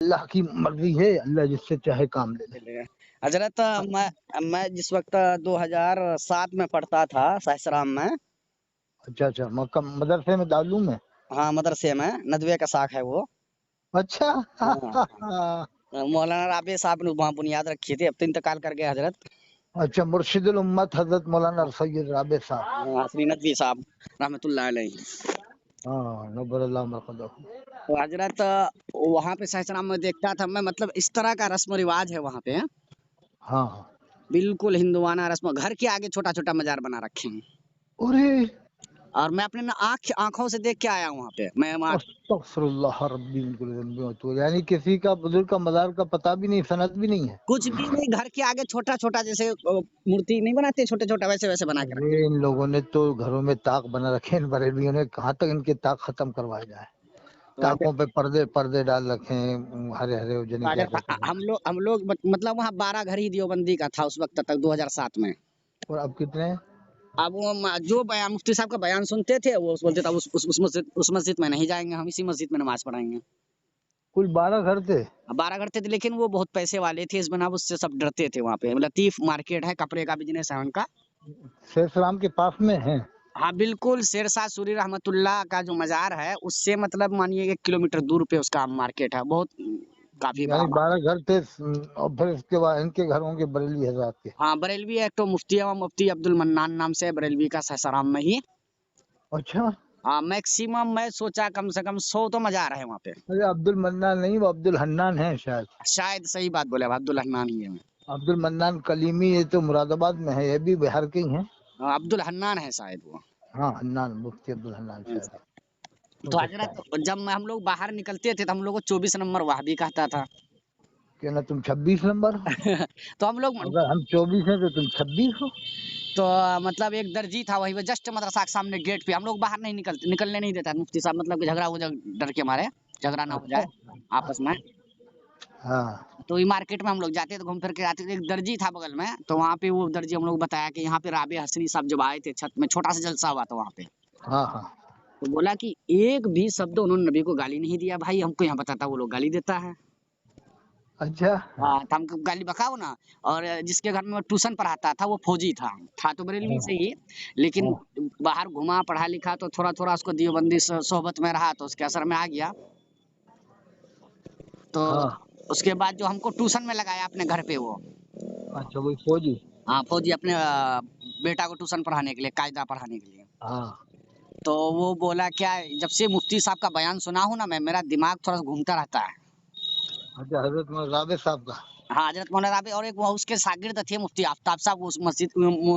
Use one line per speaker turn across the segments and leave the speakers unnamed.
अल्लाह की मर्जी है, अल्लाह जिससे चाहे काम ले ले।
चलेगा। हजरत मैं जिस वक्त 2007 में पढ़ता था सासाराम में,
अच्छा अच्छा, मक्का मदरसे में दालू में।
हाँ मदरसे में, नदवे का साख है वो।
अच्छा
हाँ मौलाना राबे साहब ने वहाँ बुनियाद रखी थी, अब तो इंतकाल कर गए हजरत।
अच्छा, मुर्शिदुल उम्मत हजरत मौलाना सैयद राबे साहब।
हसनी नदवी साहब रहमतुल्लाह अलैह।
हाँ, नब्बरल्लाह मरकदहू।
तो हजरत वहाँ पे सासाराम में देखता था मैं, मतलब इस तरह का रस्म रिवाज है वहाँ पे,
हाँ हाँ।
बिल्कुल हिंदुआना रस्म। घर के आगे छोटा छोटा मजार बना रखे हैं,
अरे
और मैं अपने आंखों से देख के आया हूँ वहाँ पे। मैं वहाँ
अस्तगफिरुल्लाह रब्बिल ज़म्बी तो यानी किसी का बुजुर्ग का मज़ार का पता भी नहीं, सनद भी नहीं है।
कुछ भी नहीं, घर के आगे छोटा छोटा जैसे मूर्ति नहीं बनाते छोटे छोटे, वैसे वैसे बना के रखे।
अरे इन लोगों ने तो घरों में ताक बना रखे हैं, इन बरेलियों ने। कहाँ तक इनके ताक खत्म करवाया जाए।
तो
ताकों पे पर्दे पर्दे डाल रखे हैं, हरे हरे उजने क्या कहते हैं।
हम लोग मतलब वहाँ 12 घर ही देवबंदी का था उस वक्त तक, 2007 में।
और अब कितने?
अब वो जो बयान मुफ्ती साहब का बयान सुनते थे, वो बोलते थे उस मस्जिद में नहीं जाएंगे, हम इसी मस्जिद में नमाज पढ़ाएंगे।
कुल 12 घर थे।
12 घर थे, लेकिन वो बहुत पैसे वाले थे, इस बना उससे सब डरते थे। वहाँ पे लतीफ मार्केट है, कपड़े का बिजनेस है उनका।
शेर सलाम के पास में है।
हाँ बिल्कुल, शेरशाह सूरी रहमतुल्लाह का जो मजार है उससे मतलब मानिए 1 किलोमीटर दूर पे उसका मार्केट है, बहुत काफी बड़ा
यानी 12 घर थे, और फिर इसके बाद इनके घर होंगे बरेली हजरात के।
हाँ बरेलवी है, एक तो मुफ्ती अब्दुल मन्नान नाम से बरेलवी का सासाराम में ही।
अच्छा।
हाँ मैक्सिमम मैं सोचा कम से कम 100 तो मजार है वहाँ पे।
अरे अब्दुल मन्नान नहीं, वो अब्दुल हन्नान है शायद।
शायद सही बात बोले, अब्दुल हन्नान ही है।
अब्दुल मन्नान कलीमी, ये तो मुरादाबाद में है, ये भी बिहार के ही हैं।
अब्दुल हन्नान है शायद वो।
हाँ, हन्नान, मुफ्ती अब्दुल हन्नान शायद हो
तो
सकता
हजरत
है।
जब हम लोग बाहर निकलते थे तो हम लोग को 24 नंबर वहाँ भी कहता था।
क्या ना, तुम 26 नंबर?
तो हम लोग
अगर हम 24 हैं तो तुम 26 हो।
तो मतलब एक दर्जी था वही जस्ट मदरसा के सामने गेट पे, हम लोग बाहर नहीं निकलने नहीं देता मुफ्ती साहब, मतलब कि झगड़ा हो जाए, डर के मारे झगड़ा ना हो
अच्छा।
जाए आपस में।
हाँ
तो ये मार्केट में हम लोग जाते थे, घूम फिर के आते थे। एक दर्जी था बगल में, तो वहाँ पे वो दर्जी हम लोग बताया कि यहाँ पे राबे हसनी साहब जब आए थे, छत में छोटा सा जलसा हुआ था वहाँ पे।
हाँ हाँ।
तो बोला कि एक भी शब्द उन्होंने नबी को गाली नहीं दिया। भाई हमको यहाँ बताता वो लोग गाली देता है।
अच्छा।
हाँ तो हमको गाली बकाओ ना। और जिसके घर में वो ट्यूशन पढ़ाता था वो फौजी था तो बरेलवी से
हाँ
ही, लेकिन
हाँ
बाहर घुमा पढ़ा लिखा तो थोड़ा थोड़ा उसको देवबंदी सोहबत में रहा तो उसके असर में आ गया। तो
हाँ।
उसके बाद जो हमको ट्यूशन में लगाया अपने घर पे वो,
अच्छा, वही फौजी।
हाँ फौजी अपने बेटा को ट्यूशन पढ़ाने के लिए, कायदा पढ़ाने के लिए।
हाँ।
तो वो बोला क्या, जब से मुफ्ती साहब का बयान सुना हूँ ना मैं, मेरा दिमाग थोड़ा सा घूमता रहता है।
अच्छा, हजरत मौलाना राबे साहब का।
हाँ हजरत मौलाना राबे, और एक वो उसके शागिर्द थे मुफ्ती आफ्ताब साहब, उस मस्जिद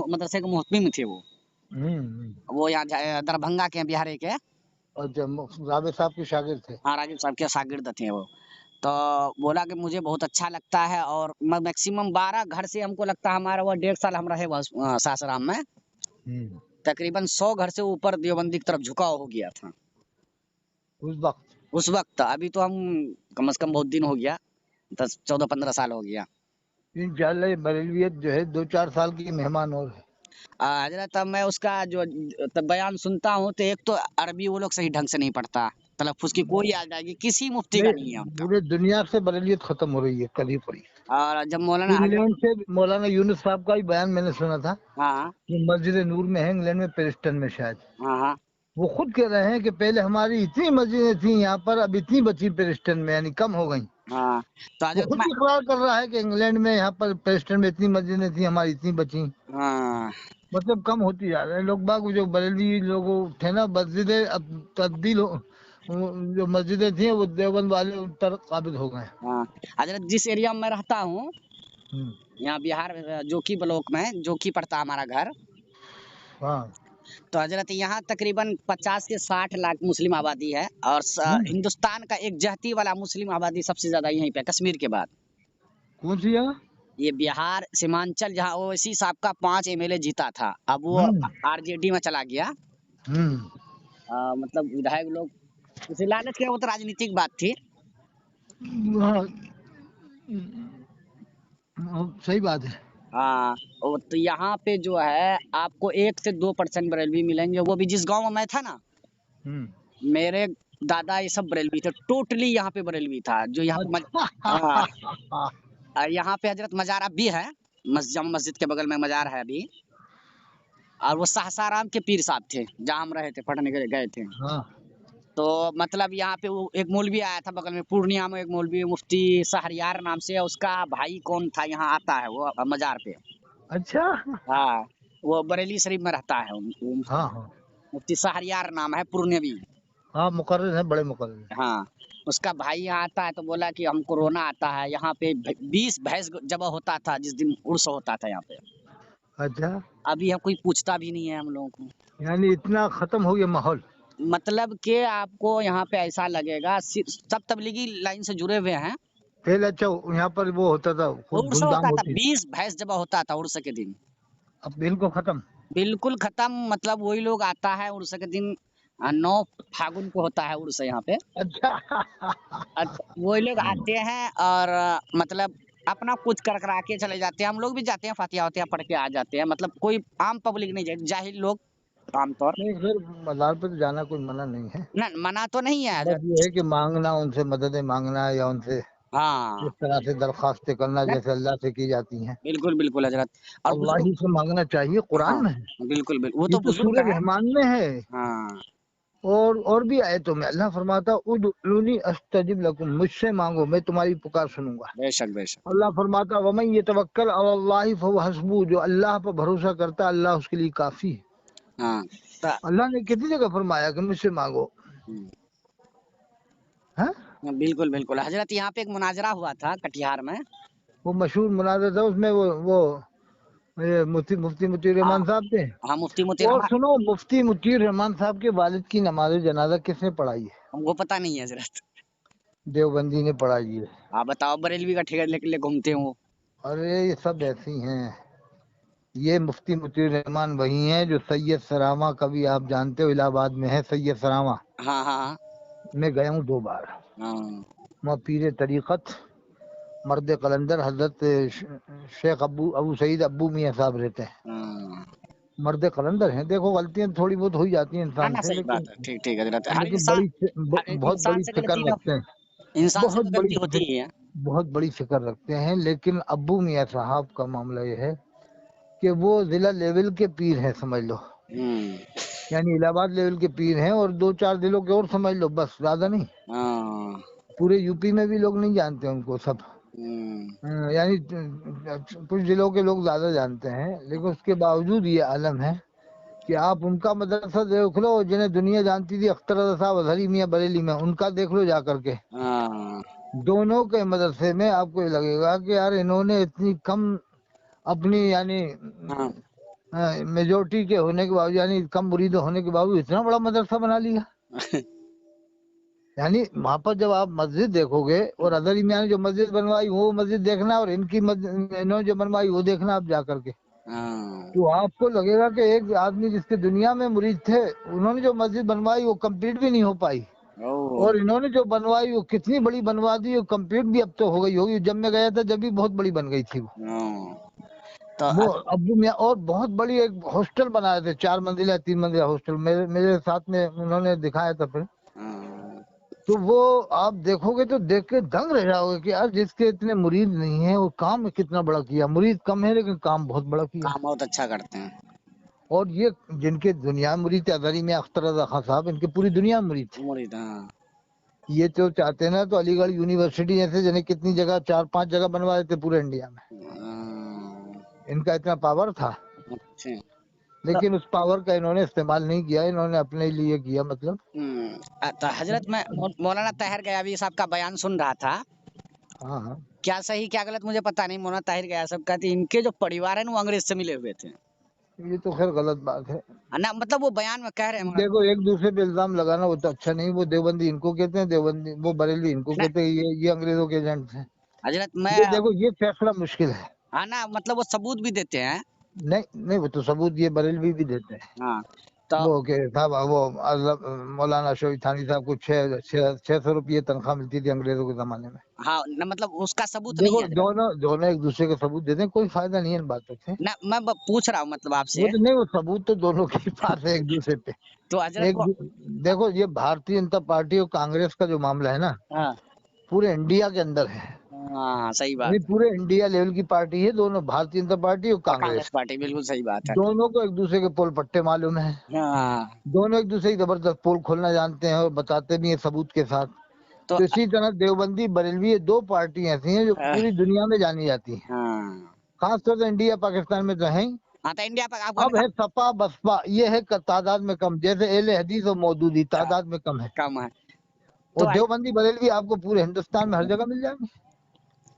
मदरसे के मोहतमी में थे
हम्म।
वो यहाँ दरभंगा के बिहार के।
अच्छा, राबे साहब के शागिर्द थे।
हाँ राजीव साहब के शागिर्द थे वो। तो बोला कि मुझे बहुत अच्छा लगता है, और मैक्सिमम 12 घर से हमको लगता है हमारा वो 1.5 साल हम रहे सासाराम में,
हम्म।
तकरीबन 100 घर से ऊपर देवबंदी की तरफ झुकाव हो गया था
उस वक्त।
उस वक्त। अभी तो हम कम से कम बहुत दिन हो गया, 10 14 15 साल हो गया।
इंशाल्लाह ये बरेलवियत जो है 2-4 साल की मेहमान और है।
हजरत अब मैं उसका जो बयान सुनता हूँ तो एक तो अरबी वो लोग सही ढंग से नहीं पढ़ता, तलफ्फुज की कोई आ जाएगी, किसी मुफ्ती का
नहीं,
नहीं है उनका।
पूरे दुनिया से बरेलियत खत्म हो रही है, कल ही पड़ी।
और जब मौलाना
इंग्लैंड से मौलाना यूनुस साहब का ही बयान मैंने सुना था।
हाँ
वो मस्जिद नूर में है, इंग्लैंड में, पेरिस्टन में शायद।
हाँ हाँ
वो खुद कह रहे हैं कि पहले हमारी इतनी मस्जिदें थी यहाँ पर, अब इतनी बची पेरिस्टन में, यानी कम हो गई।
हाँ। तो
वो
हजरत
खुद इकरार कर रहा है कि इंग्लैंड में, यहाँ पर पेरिस्टन में इतनी मस्जिदें थी, हमारी इतनी बची।
हाँ
मतलब कम होती जा रहे हैं लोग बाग। जो बरेलवी लोग थे ना, मस्जिदें अब तब्दील हो, जो मस्जिदें थी वो देवबंद वाले उन पर काबिज हो गए।
हाँ। हजरत जिस एरिया में मैं रहता हूँ,
हम्म।
यहाँ बिहार जोकी ब्लॉक में, जोकी पड़ता है हमारा घर।
हाँ।
तो हजरत यहाँ तकरीबन 50 से 60 लाख मुस्लिम आबादी है, और
हम्म।
हिंदुस्तान का एक जहती वाला मुस्लिम आबादी सबसे ज्यादा यहीं पे, कश्मीर के बाद।
कौन सी जगह?
ये बिहार सीमांचल, जहाँ ओवैसी साहब का 5 एमएलए जीता था, अब वो
हम्म।
आरजेडी में चला गया।
हम्म।
मतलब विधायक लोग उसे लालच किया, वो तो राजनीतिक बात थी।
हाँ, सही बात है।
हाँ। तो यहाँ पे जो है आपको 1 से 2% बरेलवी मिलेंगे, वो भी जिस गांव में मैं था ना,
हम्म।
मेरे दादा ये सब बरेलवी थे, टोटली यहाँ पे बरेलवी था जो यहाँ पे हाँ,
अच्छा।
यहाँ पे हजरत मजार अब भी है, जामा मस्जिद के बगल में मजार है अभी। और वो सासाराम के पीर साहब थे जहाँ हम रहे थे, पढ़ने गए थे।
हाँ।
तो मतलब यहाँ पे वो एक मौलवी आया था बगल में, पूर्णिया में एक मौलवी मुफ्ती शहरियार नाम से, उसका भाई कौन था यहाँ आता है वो मजार पे।
अच्छा।
हाँ, वो बरेली शरीफ में रहता है, वो
हाँ हाँ
मुफ्ती शहरियार नाम है, पूर्णवी।
हाँ, मुकर्रिर है, बड़े मुकर्रिर।
हाँ, उसका भाई यहाँ आता है तो बोला कि हमको रोना आता है, यहाँ पे 20 भैंस जब होता था जिस दिन उर्स होता था यहाँ पे।
अच्छा,
अभी यहाँ कोई पूछता भी नहीं है हम लोगों को।
यानी इतना खत्म हो गया माहौल।
मतलब कि आपको यहाँ पे ऐसा लगेगा सब तबलीगी लाइन से जुड़े हुए हैं।
पहले अच्छा यहाँ पर वो होता था, खूब
उर्स
धूमधाम
होता था,
होती।
20 भैंस जब होता था उर्स के दिन।
अब बिल्कुल खत्म।
बिल्कुल खत्म, मतलब वही लोग आता है उर्स के दिन, 9 फागुन को होता है उर्स यहाँ पे।
अच्छा।
वही लोग आते हैं और मतलब अपना कुछ कर करा के चले जाते हैं। हम लोग भी जाते हैं, फातिहा वातिहा पढ़ के आ जाते हैं। मतलब कोई आम पब्लिक नहीं जाती, जाहिल लोग आमतौर।
नहीं फिर मज़ार पे तो जाना कोई मना नहीं है,
ना मना तो नहीं है
बस
हजरत।
ये है कि मांगना, उनसे मददें मांगना या उनसे
हाँ,
इस तरह से दरखास्तें करना
ना,
जैसे अल्लाह से की जाती हैं,
बिल्कुल बिल्कुल हजरत। और
अल्लाह
बुजुर्ग,
ही से मांगना चाहिए, कुरान
हाँ,
में है।
बिल्कुल बिल्कुल, वो
ये
तो
तो
बुजुर्ग
सूरह
है।
रहमान में है।
हाँ,
और भी आयतों में अल्लाह फरमाता उदउनी अस्तजिब लकुम, मुझसे मांगो मैं तुम्हारी पुकार सुनूंगा।
बेशक बेशक।
अल्लाह फरमाता वमन यतवक्कल अलल्लाहि फहुव हस्बुह, जो अल्लाह पर भरोसा करता है अल्लाह उसके लिए काफी है।
हाँ,
अल्लाह ने कितनी जगह फरमाया कि मुझसे मांगो है।
बिल्कुल बिल्कुल हजरत। यहाँ पे एक मुनाजरा हुआ था कटिहार में।
वो मशहूर मुनाज़ा था, उसमें वो ये मुफ्ती मुतीर
हाँ
रहमान साहब थे।
हाँ, मुफ्ती मोती
और
रहमान।
सुनो, मुफ्ती मुतीर रहमान साहब के वालिद की नमाज जनाजा किसने पढ़ाई है?
हमको पता नहीं है हजरत।
देवबंदी ने पढ़ाई है।
आप बताओ, बरेलवी का ठेका लेके घूमते हो।
अरे ये सब ऐसी हैं। ये मुफ्ती मुतीर रहमान वही हैं जो सैयद सरामा, कभी आप जानते हो इलाहाबाद में है सैयद सरामा,
हाँ हाँ
मैं गया हूँ 2 बार।
हाँ
वहाँ पीर तरीक़त मर्द कलंदर हजरत शेख अबू अबू सईद अब्बू मियाँ साहब रहते हैं।
हाँ।
मर्द कलंदर हैं। देखो गलतियां थोड़ी बहुत हो ही जाती हैं
हाँ
इंसान
ना,
से,
सही
लेकिन
बात है, ठीक ठीक हजरत। हर
लेकिन
इंसान, हर एक
बहुत
इंसान
बड़ी
से
फिक्र
गलती ना,
रखते हैं।
इंसान से
बहुत
तो
बड़ी
गलती होती ही है।
बहुत बड़ी फिक्र रखते हैं। लेकिन अब्बू मियाँ साहब का मामला ये है कि वो जिला लेवल के पीर हैं, समझ लो।
हम्म।
यानी इलाहाबाद लेवल के पीर हैं, और 2-4 जिलों के और समझ लो, बस, ज्यादा नहीं।
हाँ।
पूरे यूपी में भी लोग नहीं जानते उनको सब।
हम्म।
यानी कुछ जिलों के लोग ज्यादा जानते हैं, लेकिन उसके बावजूद ये आलम है कि आप उनका मदरसा देख लो, जिन्हें दुनिया जानती थी अख्तर रज़ा साहब अजहरी मियाँ बरेली में, उनका देख लो जा करके।
हाँ
दोनों के मदरसे में आपको ये लगेगा कि यार इन्होंने इतनी कम अपनी यानी
हाँ।
मेजोरिटी के होने के बावजूद, यानी कम मुरीद होने के बावजूद इतना बड़ा मदरसा बना लिया। यानी वहां पर जब आप मस्जिद देखोगे, और अजहरी मियाँ ने जो मस्जिद बनवाई वो मस्जिद देखना, और इनकी इन्होंने जो बनवाई वो देखना आप जा करके,
हाँ।
तो आपको लगेगा कि एक आदमी जिसके दुनिया में मुरीद थे, उन्होंने जो मस्जिद बनवाई वो कंप्लीट भी नहीं हो पाई,
ओ।
और इन्होंने जो बनवाई वो कितनी बड़ी बनवा दी, वो कंप्लीट भी अब तो हो गई होगी। जब मैं गया था जब भी बहुत बड़ी बन गई थी वो।
हाँ। तो
वो अब्बू मियाँ, और बहुत बड़ी एक हॉस्टल बनाए थे, 4 मंजिला 3 मंजिला हॉस्टल, मेरे मेरे साथ में उन्होंने दिखाया था फिर।
हाँ,
तो वो आप देखोगे तो देख के दंग रह जाओगे कि यार जिसके इतने मुरीद नहीं है वो काम कितना बड़ा किया। मुरीद कम है लेकिन काम बहुत बड़ा किया।
काम बहुत अच्छा करते हैं।
और ये जिनके दुनिया में मुरीद थे, अजहरी में अख्तर रज़ा खान साहब, इनके पूरी दुनिया में मुरीद थे।
मुरीद, हाँ।
ये तो चाहते ना तो अलीगढ़ यूनिवर्सिटी जैसे जिन्हें कितनी जगह, 4-5 जगह बनवा देते पूरे इंडिया में।
हाँ,
इनका इतना पावर था,
अच्छा। तो
लेकिन उस पावर का इन्होंने इस्तेमाल नहीं किया, इन्होंने अपने लिए किया, मतलब।
तो हजरत, मैं मौलाना ताहिर गयावी साहब का बयान सुन रहा था।
हाँ हाँ,
क्या सही क्या गलत मुझे पता नहीं। मौलाना ताहिर गयावी साहब कहते हैं इनके जो परिवार है ना वो अंग्रेज से मिले हुए थे।
ये तो खैर गलत बात है।
ना, मतलब वो बयान में कह रहे हैं
देखो एक दूसरे पे इल्जाम लगाना वो तो अच्छा नहीं। वो देवबंदी इनको कहते हैं, देवबंदी वो बरेलवी इनको
ना
कहते हैं, ये अंग्रेजों के एजेंट हैं।
हजरत। मैं,
ये देखो ये फैसला मुश्किल है।
हाँ ना, मतलब वो सबूत भी देते हैं।
नहीं नहीं, वो तो सबूत ये बरेलवी भी देते हैं।
हाँ, तो
वो के साहब वो मौलाना शोईब थानी साहब को 600 रुपये तनख्वाह मिलती थी अंग्रेजों के जमाने में।
हाँ न, मतलब उसका सबूत नहीं
देखो
है हजरत।
दोनों दोनों एक दूसरे को सबूत देते हैं, कोई फायदा नहीं है इन बातों से।
ना मैं पूछ रहा हूँ मतलब
वो
आपसे,
तो नहीं, वो सबूत तो दोनों के पास है एक दूसरे पे।
तो हजरत को
देखो ये भारतीय जनता पार्टी और कांग्रेस का जो मामला है ना,
हाँ
पूरे इंडिया के अंदर है।
हाँ सही बात
नहीं, पूरे इंडिया लेवल की पार्टी है दोनों, भारतीय जनता पार्टी और
और
कांग्रेस।
कांग्रेस पार्टी, बिल्कुल सही बात है।
दोनों को एक दूसरे के पोल पट्टे मालूम है,
हाँ
दोनों एक दूसरे की जबरदस्त पोल खोलना जानते हैं और बताते भी हैं सबूत के साथ।
तो
तो इसी तरह देवबंदी बरेलवी, ये दो पार्टी ऐसी हैं जो पूरी दुनिया में जानी जाती हैं,
हाँ
खासतौर से इंडिया पाकिस्तान में तो है ही।
हाँ, तो इंडिया पर
अब है सपा बसपा, ये है तादाद में कम, जैसे एले हदीस और मौदूदी तादाद में कम है।
कम है।
और
तो
देवबंदी बरेलवी आपको पूरे हिंदुस्तान में हर जगह मिल जाएंगे।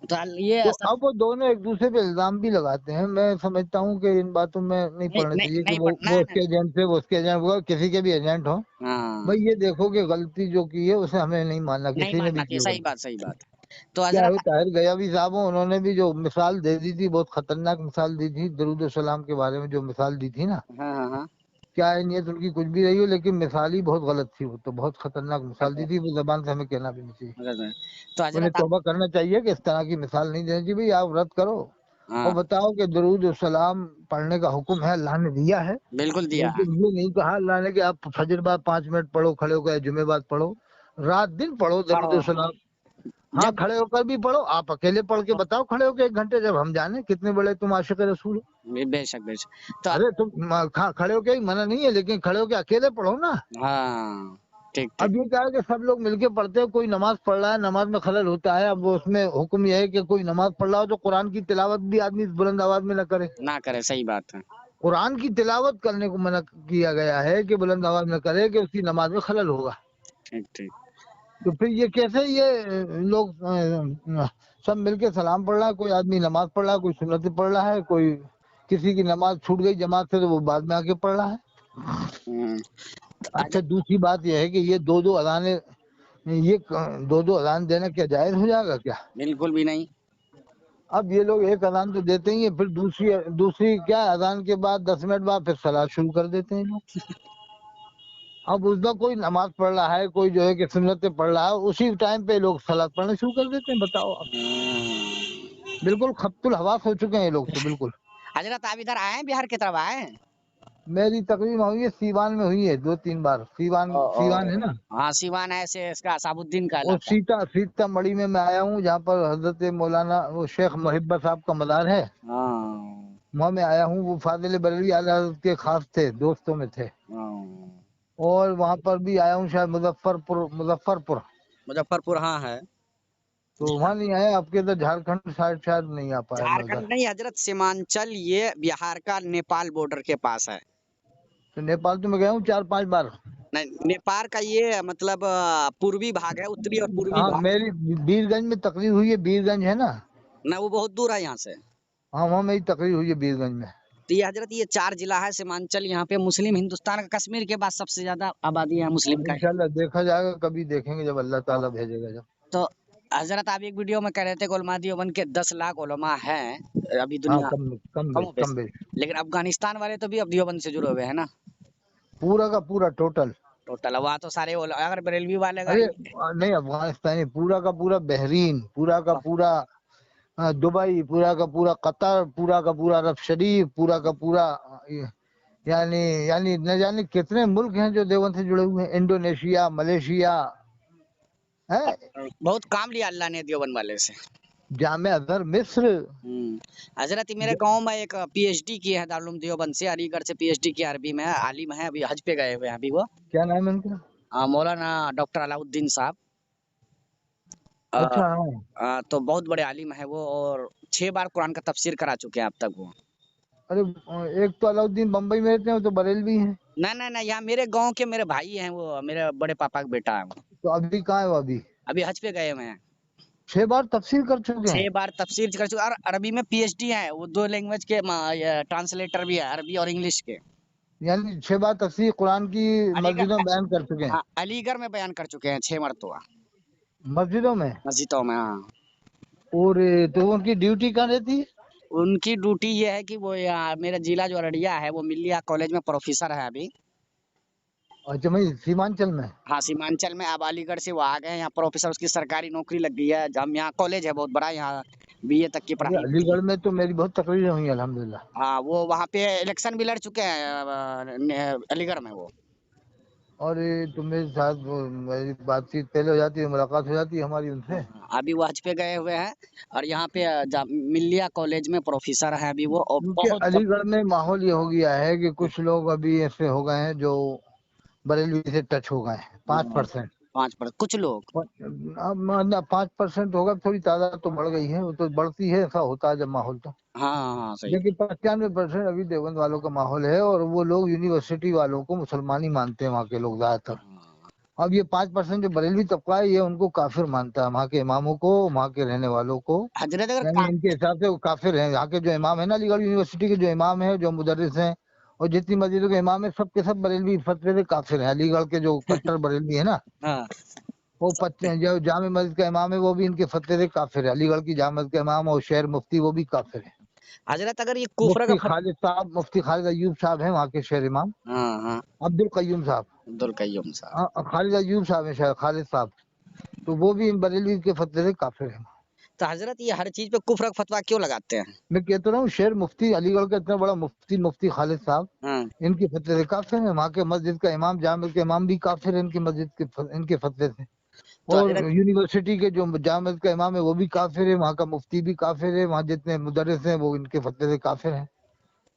तो ये
तो
असर
अब वो दोनों एक दूसरे पे इल्जाम भी लगाते हैं। मैं समझता हूँ कि इन बातों में नहीं
नहीं
पड़ना
नहीं
चाहिए कि
नहीं पढ़ना
वो
है।
उसके एजेंट थे, वो उसके एजेंट, वो किसी के भी एजेंट हो।
हाँ
भाई ये देखो कि गलती जो की है उसे हमें नहीं मानना,
नहीं
किसी ने भी
मानना
की
चाहिए,
हो
सही
गलती।
बात सही बात। तो
क्या
हजरत
है, ताहिर गयावी साहब हो, उन्होंने भी जो मिसाल दे दी थी, बहुत खतरनाक मिसाल दी थी, दरूद सलाम के बारे में जो मिसाल दी थी ना,
हाँ हाँ हाँ
क्या है नीयत उनकी कुछ भी रही हो, लेकिन मिसाल ही बहुत गलत थी। वो तो बहुत खतरनाक मिसाल दी थी, वो जबान से हमें कहना भी नहीं चाहिए।
हजरत, तो
उन्हें
हजरत
तौबा करना चाहिए कि इस तरह की मिसाल नहीं देनी चाहिए। भाई आप रद्द करो और
हाँ
बताओ कि दरूद और सलाम पढ़ने का हुक्म है, अल्लाह ने दिया है,
बिल्कुल दिया है।
लेकिन ये नहीं कहा अल्लाह ने कि आप फजर बाद 5 मिनट पढ़ो खड़े होकर, जुमे बाद पढ़ो, रात दिन पढ़ो दरूद और
पढ़ो
सलाम। हाँ,
जब
खड़े होकर भी पढ़ो, आप अकेले पढ़ के बताओ खड़े होकर 1 घंटे, जब हम जाने कितने बड़े तुम आशिक रसूल हो।
बेशक बेशक। तो
अरे तुम खड़े होके ही मना नहीं है, लेकिन खड़े होके अकेले पढ़ो ना।
हाँ ठीक ठीक।
अब ये क्या है कि सब लोग मिलके पढ़ते हैं, कोई नमाज पढ़ रहा है, नमाज में खलल होता है, अब वो उसमें हुक्म यह है कि कोई नमाज पढ़ रहा हो तो कुरान की तिलावत भी आदमी बुलंद आवाज में न करे।
ना करे, सही बात है।
कुरान की तिलावत करने को मना किया गया है कि बुलंद आवाज में करे, कि उसकी नमाज में खलल होगा।
ठीक ठीक।
तो फिर ये कैसे ये लोग सब मिलके सलाम पढ़ रहा है, कोई आदमी नमाज पढ़ रहा है, कोई सुन्नत पढ़ रहा है, कोई किसी की नमाज छूट गई जमात से तो वो बाद में आके पढ़ रहा है।
तो
अच्छा, दूसरी बात यह है कि ये दो दो अजानें, ये दो दो अजान देना क्या जायज हो जाएगा क्या?
बिल्कुल भी नहीं।
अब ये लोग एक अजान तो देते ही है, फिर दूसरी दूसरी क्या, अजान के बाद 10 मिनट बाद फिर सलात शुरू कर देते हैं लोग। अब उसमें कोई नमाज पढ़ रहा है, कोई जो है कि सुन्नतें पढ़ रहा है, उसी टाइम पे लोग सलात पढ़ना शुरू कर देते हैं। बताओ आप, बिल्कुल खप्तुल हवास हो चुके हैं ये लोग तो बिल्कुल।
हजरत आप इधर आए हैं, बिहार की तरफ आए हैं?
मेरी तकरीबन हुई है सीवान में, हुई है 2-3 बार। सीवान, सीवान है ना,
हाँ सिवान है, से इसका साबुद्दीन का
और
इलाका।
सीतामढ़ी में मैं आया हूँ, जहाँ पर हजरत मौलाना वो शेख मुहिब्बा साहब का मज़ार है,
हाँ
वहाँ मैं आया हूँ। वो फाजिल बरेलवी आला हज़रत के खास थे, दोस्तों में थे।
हाँ।
और वहाँ पर भी आया हूँ, शायद मुजफ्फरपुर।
मुजफ्फरपुर हाँ है।
तो वहाँ नहीं आया, आपके इधर झारखंड साइड शायद नहीं आ पाया मैं
झारखंड
उधर।
नहीं हजरत, सीमांचल ये बिहार का नेपाल बॉर्डर के पास है।
तो नेपाल तो मैं गया हूँ 4-5 बार।
नहीं, नेपाल का ये मतलब पूर्वी भाग है, उत्तरी और पूर्वी
हाँ,
भाग।
मेरी बीरगंज में तकरीर हुई है, बीरगंज है ना,
ना वो बहुत दूर है यहाँ से।
हाँ वहाँ मेरी तकरीर हुई है बीरगंज में।
तो ये हजरत ये 4 जिला है सीमांचल, यहाँ पे मुस्लिम, हिंदुस्तान का कश्मीर के बाद सबसे ज्यादा आबादी है मुस्लिम का।
इंशाल्लाह देखा जाएगा, कभी देखेंगे जब अल्लाह ताला भेजेगा जब।
तो हजरत आप एक वीडियो में कह रहे थे कि उलमा देवबंद के 10 लाख उलमा हैं अभी
हाँ,
दुनिया कम
कम
बेश,
बेश
लेकिन अफगानिस्तान वाले तो भी अब देवबंद से जुड़े हुए हैं ना।
पूरा का पूरा टोटल।
टोटल वहाँ तो सारे अगर बरेलवी वाले का
अरे नहीं, अफगानिस्तानी पूरा का पूरा, बहरीन पूरा का पूरा, दुबई पूरा का पूरा, कतर पूरा का पूरा, अरब शरीफ पूरा का पूरा, यानी यानी न जाने कितने मुल्क हैं जो देवबंद से जुड़े हुए हैं, इंडोनेशिया, मलेशिया है,
बहुत काम लिया अल्लाह ने देवबंद वाले से।
जामे अजहर मिस्र।
हजरत मेरे गांव में एक पीएचडी किए हैं दारुल उलूम देवबंद से, अलीगढ़ से पीएचडी किया, अरबी में आलिम है, अभी हज पे गए हुए हैं अभी वो।
क्या नाम है उनका?
मौलाना डॉक्टर अलाउद्दीन साहब।
अच्छा, हाँ।
तो बहुत बड़े आलिम है वो, और 6 बार कुरान का तफसीर करा चुके हैं अब तक वो।
अरे एक तो अलाउद्दीन बम्बई में रहते हैं, वो तो बरेलवी हैं।
ना ना ना, यहाँ मेरे गांव के मेरे भाई हैं, वो मेरे बड़े पापा का बेटा है वो।
तो अभी कहाँ है वो?
अभी हज पे गए हुए हैं।
6 बार तफसीर कर चुके
6
हैं।
बार तफसीर कर चुके हैं, और अरबी में पीएचडी है वो, 2 लैंग्वेज के ट्रांसलेटर भी है, अरबी और इंग्लिश के।
यानी 6 बार तफसीर कुरान की मस्जिदों में
अलीगढ़,
बयान कर चुके हैं।
हाँ अलीगढ़ में बयान कर चुके हैं 6 मरतबा
मस्जिदों में।
मस्जिदों में। हाँ
और तो उनकी ड्यूटी कहाँ रहती है?
उनकी ड्यूटी ये है कि वो यहाँ मेरा जिला जो अररिया है, वो मिलिया कॉलेज में प्रोफेसर है अभी।
अच्छा मैं सीमांचल में।
हाँ, सीमांचल में। अब अलीगढ़ से वो आ गए हैं यहाँ प्रोफेसर, उसकी सरकारी नौकरी लग गई है। हम यहाँ कॉलेज है बहुत बड़ा, यहाँ बीए तक की
अरे
पढ़ाई होती है।
अलीगढ़ में तो मेरी बहुत तकरीरें हुई हैं, अल्हम्दुलिल्लाह।
हाँ, वो वहाँ पे इलेक्शन भी लड़ चुके हैं अलीगढ़ में वो।
और ये तो मेरे साथ वो मेरी बातचीत पहले हो जाती है, मुलाकात हो जाती है हमारी उनसे।
हाँ, अभी वो हज पे गए हुए हैं और यहाँ पे मिल्लिया कॉलेज में प्रोफेसर हैं अभी वो, और
क्योंकि
बहुत
अलीगढ़ में माहौल ये हो गया है कि कुछ लोग अभी ऐसे हो गए हैं जो बरेलवी से टच हो गए हैं, 5%।
5% कुछ लोग।
अब 5% होगा, थोड़ी तादाद तो बढ़ गई है, वो तो बढ़ती है, ऐसा होता है जब माहौल तो।
हाँ हाँ सही।
लेकिन 95% अभी देवबंद वालों का माहौल है, और वो लोग यूनिवर्सिटी वालों को मुसलमान ही मानते हैं, वहाँ के लोग ज्यादातर।
हाँ,
अब ये 5% जो बरेलवी तबका है, ये उनको काफिर मानता है, वहाँ के इमामों को, वहाँ के रहने वालों को।
हजरत अगर
यानी इनके हिसाब से वो काफिर हैं। यहाँ के जो इमाम है ना, अलीगढ़ यूनिवर्सिटी के जो इमाम है, जो मुदर्रिस हैं, और जितनी मस्जिदों के इमाम है, सब के सब बरेलवी फतवे से काफिर हैं। अलीगढ़ के जो कट्टर बरेलवी है ना,
हाँ
वो जो जामे मस्जिद का इमाम है, वो भी इनके फतवे से काफिर है। अलीगढ़ की जामे मस्जिद का इमाम और शहर मुफ्ती, वो भी काफिर है।
हजरत अगर ये कुफर का
मुफ्ती खालिद अयूब साहब हैं वहाँ के शहर इमाम।
हाँ हाँ,
अब्दुल कय्यूम साहब।
अब्दुल कय्यूम साहब।
खालिद अयूब साहब है शायद, खालिद साहब। तो वो भी इन बरेलवी के फतवे से काफिर है।
तो हजरत ये हर चीज पे कुफर का फतवा क्यों लगाते हैं?
मैं कहता रहा हूँ, शेर मुफ्ती अलीगढ़ का इतना बड़ा मुफ्ती, मुफ्ती खालिद साहब,
हाँ
इनके फतवे से काफिर है। वहाँ के मस्जिद का इमाम, जामे के इमाम भी काफिर है इनकी मस्जिद के इनके फतवे से।
तो
और
हजरत
यूनिवर्सिटी के जो जामे मस्जिद का इमाम है, वो भी काफिर है। वहाँ का मुफ्ती भी काफिर है। वहाँ जितने मुदर्रिस हैं, वो इनके फतवे से काफिर है।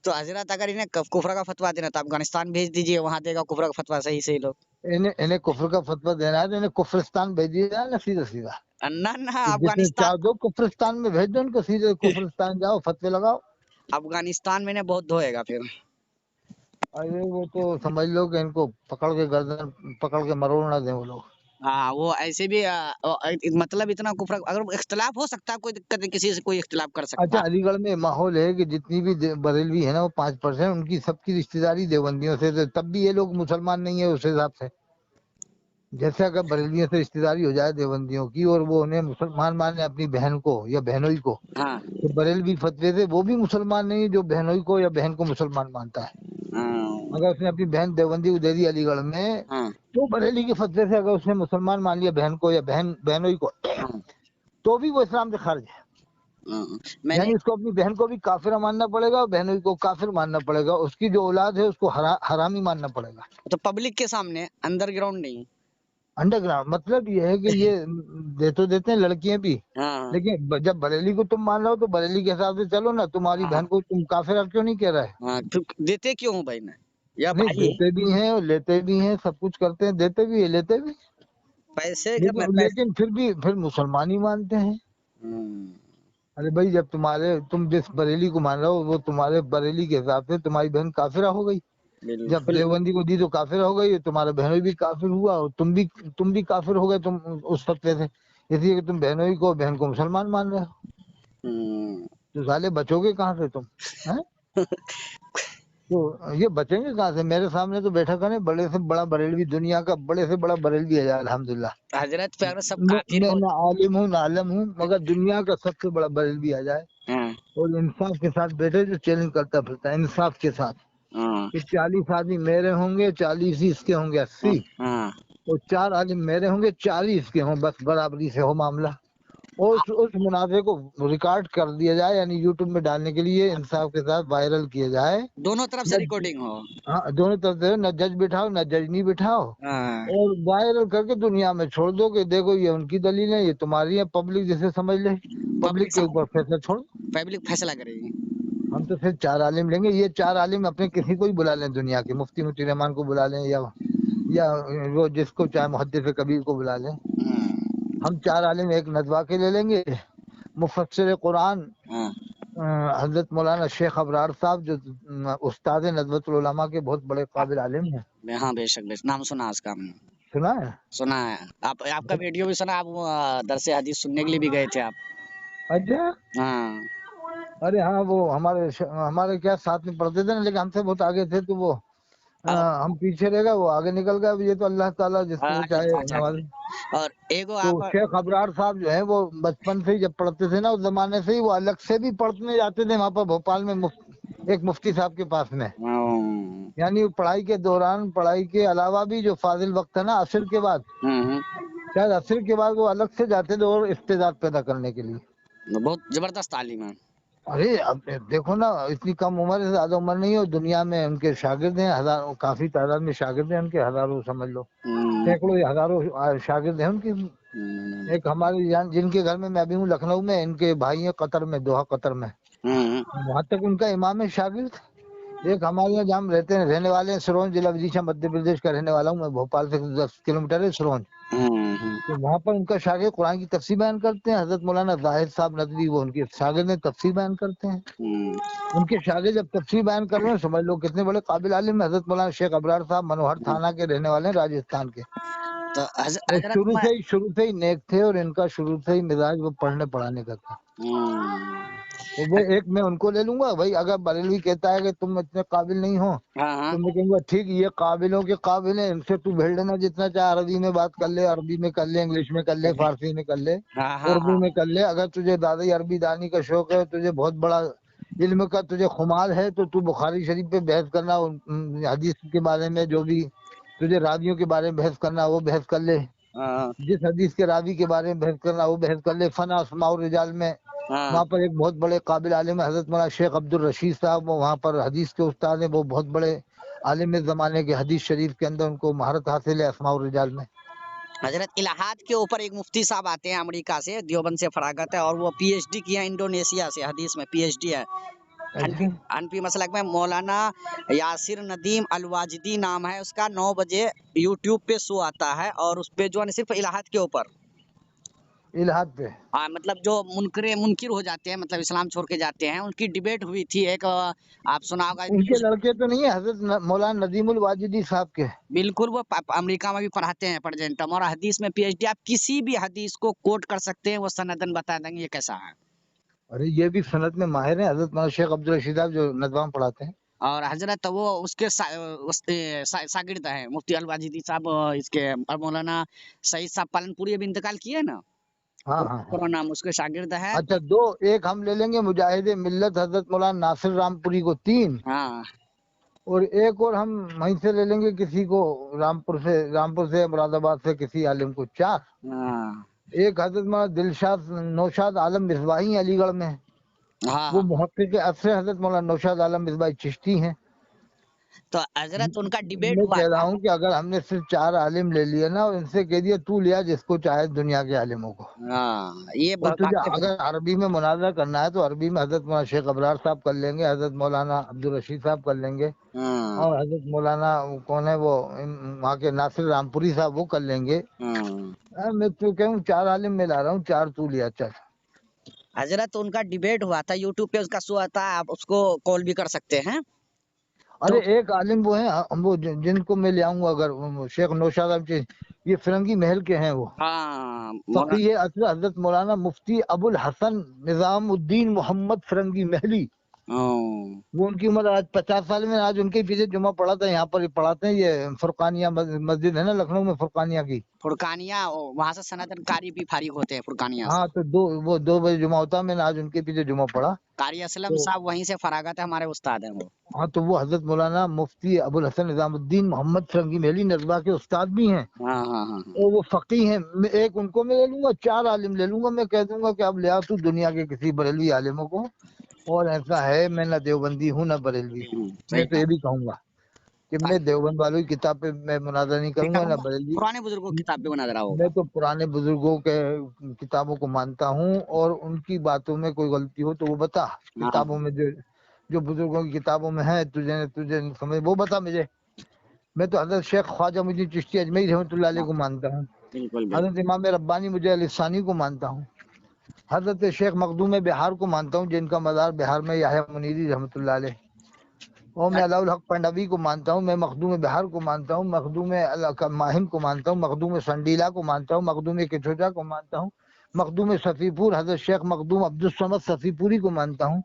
तो हजरत अगर इन्हें कुफर का फतवा देना तो अफगानिस्तान भेज दीजिए, वहां देगा कुफर का फतवा सही सही लोग।
इन्हें इन्हें कुफर का फतवा देना है तो इन्हें कुफरिस्तान भेज दिया जाए ना, सीधा सीधा।
ना ना,
कि जितने
अफगानिस्तान।
चार दो कुफरिस्तान में भेज दो इनको, सीधे कुफरिस्तान जाओ, फतवे लगाओ।
अफगानिस्तान में इन्हें बहुत धोएगा फिर।
अरे वो तो समझ लो कि इनको पकड़ के गर्दन पकड़ के मरोड़ ना दें वो लोग।
हाँ, वो ऐसे भी मतलब इतना कुफर, अगर इख्तिलाफ हो सकता है, कोई दिक्कत नहीं, किसी से कोई इख्तिलाफ कर सकता
अच्छा,
है।
अलीगढ़ में माहौल है कि जितनी भी बरेलवी है ना, वो 5%, उनकी सबकी रिश्तेदारी देवबंदियों से, तो तब भी ये लोग मुसलमान नहीं है उस हिसाब से। जैसे अगर बरेलवियों से रिश्तेदारी हो जाए देवबंदियों की, और वो उन्हें मुसलमान माने अपनी बहन को या बहनोई को,
हाँ
तो बरेलवी फतवे से वो भी मुसलमान नहीं है जो बहनोई को या बहन को मुसलमान मानता है।
हाँ
अगर उसने अपनी बहन देवबंदी को दे दी अलीगढ़ में,
हाँ
तो बरेली के फतवे से अगर उसने मुसलमान मान लिया बहन को या बहनोई को,
हाँ
तो भी वो इस्लाम से खारिज है।
हाँ। मैंने
यानी उसको अपनी बहन को भी काफिर मानना पड़ेगा, और बहनोई को काफिर मानना पड़ेगा। उसकी जो औलाद है उसको हरामी मानना पड़ेगा।
तो पब्लिक के सामने, अंडरग्राउंड नहीं।
अंडरग्राउंड मतलब ये है कि ये दे तो देते हैं लड़कियां भी,
हाँ
लेकिन जब बरेली को तुम मान रहे हो तो बरेली के हिसाब से चलो ना। तुम्हारी
हाँ
बहन को तुम काफिर क्यों नहीं कह रहे?
हाँ, फिर देते क्यों हो भाई ने? या
नहीं,
भाई
देते भी हैं और लेते भी हैं, सब कुछ करते हैं, देते भी है लेते भी।
पैसे का
लेकिन
पैसे।
लेकिन फिर भी फिर मुसलमान ही मानते हैं।
हम्म,
अरे भाई, जब तुम जिस बरेली को मान रहे हो, वो तुम्हारे बरेली के हिसाब से तुम्हारी बहन काफिरा हो गई। जब
बिल्कुल।
देवबंदी को दी तो काफिर हो गई, तुम्हारा बहनोई भी काफिर हुआ, और तुम भी काफिर हो गए तुम उस फतवे से, इसलिए कि तुम बहनोई को, बहन को मुसलमान मान रहे हो।
हम्म,
तो साले बचोगे कहाँ से तुम? हैं? तो ये बचेंगे कहाँ से? मेरे सामने तो बैठा करे बड़े से बड़ा बरेलवी, दुनिया का बड़े से बड़ा बरेलवी है अल्हम्दुलिल्लाह।
हजरत पे अगर सब
मैं
काफिर
मैं
हो।
ना आलिम हूँ ना आलम हूँ, मगर दुनिया का सबसे बड़ा बरेलवी आ जाए
हाँ
और इंसाफ के साथ बैठे, जो चैलेंज करता फिरता है इंसाफ के साथ,
हाँ
कि 40 आदमी मेरे होंगे, 40 ही इसके होंगे,
हाँ
80,
हाँ।
और 4 आदमी मेरे होंगे, 40 इसके हों, बस बराबरी से हो मामला। और उस मुनाफे को रिकॉर्ड कर दिया जाए, यानी यूट्यूब में डालने के लिए इंसाफ के साथ वायरल किया जाए।
दोनों तरफ से
न
रिकॉर्डिंग हो।
हाँ, दोनों तरफ से, न जज बिठाओ न जज नहीं बिठाओ,
हाँ,
और वायरल करके दुनिया में छोड़ दो कि देखो ये उनकी दलील है, ये तुम्हारी है, पब्लिक जिसे समझ ले,
पब्लिक
पब्लिक के ऊपर फैसला छोड़ो।
पब्लिक फैसला करेगी।
हम तो सिर्फ 4 आलिम लेंगे, ये 4 आलिम अपने किसी को ही बुला लें दुनिया के, मुफ्ती रहमान को बुला लें, या वो जिसको चाहे मुहद्दिस कबीर को बुला लें।
हाँ
हम 4 आलिम एक नदवा के ले लेंगे। मुफस्सिर कुरान
हाँ
हजरत मौलाना शेख अबरार साहब, जो उस्ताद नदवतुल उलमा के बहुत बड़े काबिल आलिम हैं।
हाँ, बेशक बेशक, नाम सुना उसका हमने।
सुना है?
सुना है। आपका वीडियो भी सुना। आप वो, दरसे हदीस सुनने के लिए भी गए थे आप?
अच्छा।
हाँ
अरे हाँ, वो हमारे क्या साथ में पढ़ते थे ना, लेकिन हमसे बहुत आगे थे, तो वो
अब
हम पीछे रह गए, वो आगे निकल गए। अब ये तो अल्लाह ताला जिसको
हाँ,
चाहे
अच्छा।
नवाजे।
और एगो
तो
आप।
शेख अबरार साहब जो है, वो बचपन से ही जब पढ़ते थे ना, उस जमाने से ही वो अलग से भी पढ़ने जाते थे वहां पर भोपाल में, एक मुफ्ती साहब के पास में।
हम्म,
यानी पढ़ाई के दौरान, पढ़ाई के अलावा भी जो फाजिल वक्त है ना असर के बाद,
हम्म,
शायद असर के बाद वो अलग से जाते थे और इस्तेदाद पैदा करने के लिए।
बहुत जबरदस्त तालीम है।
अरे अब देखो ना, इतनी कम उम्र है, ज्यादा उम्र नहीं है, और दुनिया में उनके शागिर्द हैं हजारों, काफी तादाद में शागिर्द हैं उनके, हजारों समझ लो,
हम्म,
सैकड़ों या हजारों शागिर्द हैं उनके। एक हमारे जान जिनके घर में मैं भी हूँ लखनऊ में, इनके भाई हैं कतर में, दोहा कतर में,
हम्म,
वहां तक उनका इमाम है शागिर्द। एक हमारे यहाँ जहाँ हम रहते हैं, रहने वाले हैं सिरोंज जिला विदिशा मध्य प्रदेश का रहने वाला हूँ मैं, भोपाल से 10 किलोमीटर है सिरोंज।
हम्म,
तो वहाँ पर उनका शागिर्द कुरान की तफसीर बयान करते हैं, हजरत मौलाना जाहिद साहब नदवी, वो उनके शागिर्द ने तफसीर बयान करते हैं।
हम्म।
उनके शागिर्द जब तफसीर बयान कर रहे हैं, समझ लो कितने बड़े काबिल आलिम है। हजरत मौलाना शेख अबरार साहब मनोहर थाना के रहने वाले हैं, राजस्थान के।
तो
और
हजरत मैं
शुरू से ही नेक थे, और इनका शुरू से ही मिजाज वो पढ़ने पढ़ाने का था।
हम्म,
तो वो एक मैं उनको ले लूंगा भाई, अगर बरेलवी कहता है कि तुम इतने काबिल नहीं हो,
हाँ हाँ
तो मैं कहूंगा ठीक, ये काबिलों के काबिल है, इनसे तू भेड़ लेना जितना चाहे, अरबी में बात कर ले, अरबी में कर ले, इंग्लिश में कर ले, फारसी में कर ले,
हाँ हाँ
उर्दू
हाँ
में कर ले। अगर तुझे ज्यादा ही अरबी दानी का शौक है, तुझे बहुत बड़ा इल्म का तुझे खुमार है, तो तू बुखारी शरीफ पे बहस करना, हदीस के बारे में जो भी तुझे रावियों के बारे में बहस करना, वो बहस कर ले।
हाँ
जिस हदीस के रावी के बारे में बहस करना, वो बहस कर ले। फना अस्माउर रिजाल में
हाँ
वहाँ पर एक बहुत बड़े काबिल आलिम है हजरत मौलाना शेख अब्दुल रशीद साहब, वो वहाँ पर हदीस के उस्ताद हैं, वो बहुत बड़े आलिम ज़माने के, हदीस शरीफ के अंदर उनको महारत हासिल है अस्माउर रिजाल में।
हजरत इलाहाद के ऊपर एक मुफ्ती साहब आते हैं अमेरिका से, देवबंद से फरागत है, और वो पीएचडी किया है इंडोनेशिया से, हदीस में पीएचडी है। हनफी
अच्छा,
हनफी मसलक में मौलाना यासिर नदीम अलवाजिदी नाम है उसका। 9 बजे यूट्यूब पे शो आता है, और उस पे जो है सिर्फ इलाहाद के ऊपर,
इलाहाद पे।
हाँ मतलब जो मुनकिर हो जाते हैं, मतलब इस्लाम छोड़ के जाते हैं, उनकी डिबेट हुई थी एक, आप सुना होगा
उनके
न्यूज।
लड़के तो नहीं है हजरत मौलाना नदीमुल वाजिदी साहब के?
बिल्कुल, वो अमेरिका में भी पढ़ाते हैं प्रेजेंटम, और हदीस में पीएचडी। आप किसी भी हदीस को कोट कर सकते हैं, वो सनदन बता देंगे ये कैसा है।
अरे ये भी सनत में माहिर है हजरत मौलाना शेख अब्दुल रशीद साहब जो नदवाम पढ़ाते हैं।
और हजरत वो उसके शागिर्द हैं मुफ्ती अल वाजिदी साहब, इसके और मौलाना सईद साहब पालनपुरी अभी इंतकाल किए ना,
हाँ हाँ हाँ।
पूरा नाम उसके शागिर्द है।
अच्छा, दो, एक हम ले लेंगे मुजाहिद मिल्लत हजरत मौलाना नासिर रामपुरी को 3,
हाँ
और एक और हम वहीं से ले लेंगे किसी को, रामपुर से मुरादाबाद से किसी आलिम को 4।
हाँ
एक हजरत मौलाना दिलशाद नौशाद आलम मिसबाही अलीगढ़ में,
हाँ
वो
हाँ।
मुहक्किक असर हजरत मौलाना नौशाद आलम मिसबाही चिश्ती हैं।
तो हजरत उनका डिबेट
मैं
हुआ
कह रहा
था।
हूँ कि अगर हमने सिर्फ 4 आलिम ले लिए ना, और इनसे कह दिया तू लिया जिसको चाहे दुनिया के आलिमों को,
हाँ ये
और तुझे
वाकई
अगर अरबी में मुनाजरा करना है तो अरबी में हजरत मौलाना शेख अबरार साहब कर लेंगे, हजरत मौलाना अब्दुल रशीद साहब कर लेंगे,
हाँ
और हजरत मौलाना कौन है वो, वहाँ के नासिर रामपुरी साहब, वो कर लेंगे।
हाँ।
मैं तो कहूँ 4 आलिम में ला रहा हूँ, 4 तू लिया चल।
हजरत उनका डिबेट हुआ था, यूट्यूब पे उसका शो आता है, आप उसको कॉल भी कर सकते हैं।
अरे
तो
एक आलिम वो है, हम वो जिनको मैं ले आऊंगा, अगर वो शेख नौशाद साहब ये फिरंगी महल के हैं, वो
हाँ मौलाना,
फकीह असर हजरत मौलाना मुफ्ती अबुल हसन निजामुद्दीन मोहम्मद फिरंगी महली।
हाँ,
वो उनकी उम्र आज 50 साल में, आज उनके पीछे जुमा पड़ा था, यहाँ पर पढ़ाते हैं, ये फुरकानिया मस्जिद है ना लखनऊ में, फुरकानिया की।
फुरकानिया, वहां से सनातन कारी भी फारिग होते हैं फुरकानिया से।
हाँ, तो 2 बजे जुमा होता है, मैंने आज उनके पीछे जुमा पढ़ा।
कारी असलम
तो
साहब वहीं से फरागत है, हमारे उस्ताद हैं वो।
हाँ, तो वो हजरत मौलाना मुफ्ती अबुल हसन निजामुद्दीन मोहम्मद फिरंगी महली नजबा के उस्ताद भी हैं,
हाँ हाँ हाँ हाँ।
और वो फकीह हैं। मैं एक उनको मैं ले लूंगा, 4 आलिम ले लूंगा, मैं कह दूंगा कि अब ले आ तू दुनिया के किसी बरेलवी आलिमों को, और ऐसा है मैं ना देवबंदी हूँ ना बरेलवी हूँ।
सही
मैं तो
कहा।
ये भी कहूंगा कि मैं देवबंद वालों की किताब पे मैं मुनाज़रा नहीं
ठीक है,
करूंगा ना
वो
बरेलवी।
पुराने बुजुर्गों की किताब पे बना रहा
मैं
होगा।
तो पुराने बुजुर्गों के किताबों को मानता हूँ, और उनकी बातों में कोई गलती हो तो वो बता,
हाँ
किताबों में जो जो बुजुर्गों की किताबों में है, तुझे तुझे समझ, वो बता मुझे। मैं तो हजरत शेख ख्वाजा मुझीद चिश्ती अजमेरी रहमतुल्लाह अलैह
हाँ,
को मानता हूँ,
बिल्कुल बिल्कुल।
हजरत इमाम रब्बानी मुझे अलिसानी को मानता हूँ, हजरत शेख मखदूम बिहार को मानता हूँ, जिनका मज़ार बिहार में याह्या मुनीरी रहमतुल्लाह अलैह, और मैं अलाउल हक पंडवी को मानता हूँ, मैं मखदूम बिहार को मानता हूँ, मखदूम माहिम को मानता हूँ, मखदूम संडीला को मानता हूँ, मखदूम किचोजा को मानता हूँ, मखदूम सफ़ीपुर हजरत शेख मखदूम अब्दुल समद सफ़ीपुरी को मानता हूँ।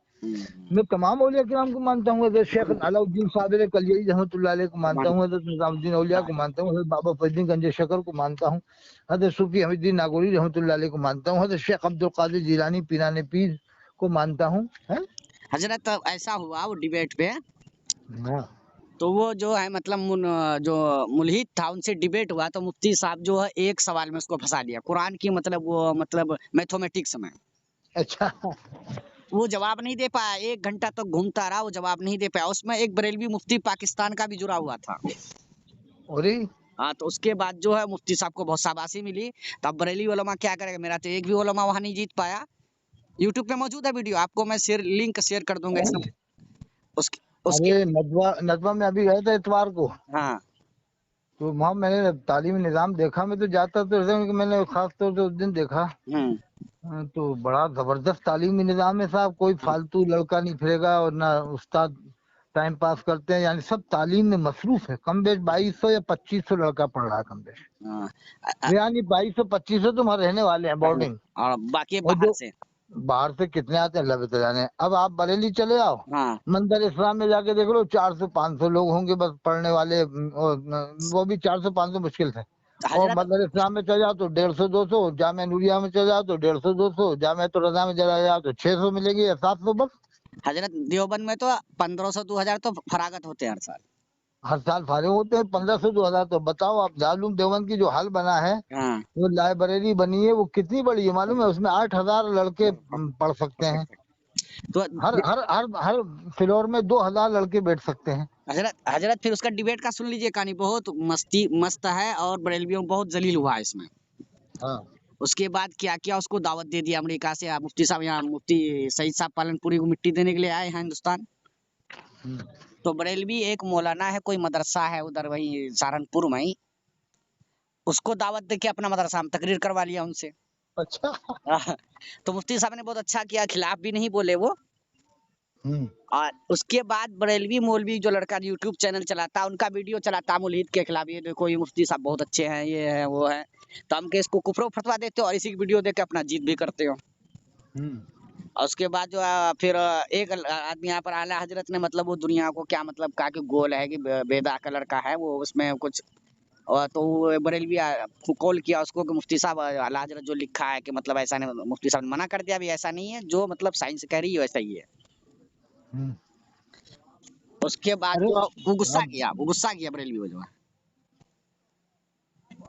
मैं तमाम औलिया किराम को मानता हूँ, हजरत शेख अलाउद्दीन साबिर कलियई रहमतुल्लाह अलैह को मानता हूँ, हजरत निजामुद्दीन औलिया को मानता हूँ, हजरत बाबा फरीदुद्दीन गंज शकर को मानता हूँ, हजरत सूफी हमीदुद्दीन नागौरी रहमतुल्लाह अलैह को मानता हूँ, हजरत शेख अब्दुल कादिर जिलानी पीराने पीर को मानता हूँ।
हजरत ऐसा हुआ वो डिबेट पे,
हाँ,
तो वो जो है मतलब जो मुल्हिद था उनसे डिबेट हुआ, तो मुफ्ती साहब जो है एक सवाल में उसको फंसा दिया कुरान की, मतलब वो मतलब मैथमेटिक्स में।
अच्छा।
वो जवाब नहीं दे पाया, 1 घंटा तक घूमता रहा, वो जवाब नहीं दे पाया। उसमें एक बरेलवी मुफ्ती पाकिस्तान का भी जुड़ा हुआ था।
अरे
हाँ, तो उसके बाद जो है मुफ्ती साहब को बहुत शाबाशी मिली। तब बरेली उलमा क्या करेगा, मेरा तो एक भी उलमा वहां नहीं जीत पाया। यूट्यूब पे मौजूद है वीडियो, आपको मैं लिंक शेयर कर दूंगा इसका। उसके उसके
अरे नदवा नदवा में अभी गए थे इतवार को,
हाँ।
तो वहाँ मैंने तालीमी निज़ाम देखा। मैं तो जाता तो रहता हूँ, कि मैंने खास तौर से उस दिन देखा।
हम्म।
तो बड़ा जबरदस्त तालीमी निज़ाम है साहब। कोई फालतू लड़का नहीं फिरेगा, और ना उस्ताद टाइम पास करते हैं। यानी सब तालीम में मसरूफ है। कम बेश 2200 या 2500 लड़का पढ़ रहा है कम बेश।
हाँ,
यानी 2200 2500 तो वहाँ रहने वाले हैं बोर्डिंग।
और बाकी
और
बाहर
जो
से।
बाहर से कितने आते हैं अल्लाह बेहतर जाने। अब आप बरेली चले आओ,
हाँ
मंदिर इस्लाम में जाके देख लो, 400 500 लोग होंगे बस पढ़ने वाले। और वो भी 400 500 मुश्किल से। और
हजरत,
मदर इस्लाम में चले जाओ तो 150 200, जामिया नूरिया में चले जाओ तो 150 200, जामिया तो रजा में चला जाओ तो 600 मिलेगी या 700 बस।
हजरत देवबंद में तो 1500 2000 तो फरागत होते हैं हर साल।
हर साल फारिग होते हैं 1500 2000। तो बताओ आप, दारुल देवबंद की जो हाल बना है,
हाँ।
वो लाइब्रेरी बनी है, वो कितनी बड़ी है मालूम है? उसमें 8000 लड़के पढ़ सकते हैं।
तो
हर हर हर हर फ्लोर में 2000 लड़के बैठ सकते हैं।
हजरत हजरत फिर उसका डिबेट का सुन लीजिए कहानी, बहुत मस्ती मस्त है, और बरेलवियों में बहुत जलील हुआ है इसमें।
हाँ।
उसके बाद क्या किया, उसको दावत दे दिया अमेरिका से। मुफ्ती साहब यहाँ, मुफ्ती सईद साहब पालनपुरी को मिट्टी देने के लिए आए हैं हिंदुस्तान।
हम्म।
तो बरेलवी एक मौलाना है, कोई मदरसा है उधर वही सहारनपुर में ही, उसको दावत दे के अपना मदरसा में तकरीर करवा लिया उनसे।
अच्छा।
तो मुफ्ती साहब ने बहुत अच्छा किया, खिलाफ भी नहीं बोले वो।
हम्म।
और उसके बाद बरेलवी मौलवी जो लड़का यूट्यूब चैनल चलाता, उनका वीडियो चलाता मुल्हिद के खिलाफ, ये देखो ये मुफ्ती साहब बहुत अच्छे हैं, ये है वो है। तो हम के इसको कुफरो फतवा देते हो, और इसी की वीडियो देख के अपना जीत भी करते हो।
हम्म।
और उसके बाद जो फिर एक आदमी यहाँ पर आला हजरत ने मतलब वो दुनिया को क्या मतलब कहा कि गोल है कि बेदा का लड़का है वो, उसमें कुछ। और तो वो बरेलवी कॉल किया उसको कि मुफ्ती साहब आला हजरत जो लिखा है कि मतलब ऐसा नहीं, मुफ्ती साहब ने मना कर दिया, भी ऐसा नहीं है, जो मतलब साइंस कह रही है वैसा ही है।
हम्म।
उसके बाद
अरे
जो वो गुस्सा
अब
किया, वो गुस्सा किया बरेलवी वो जो है।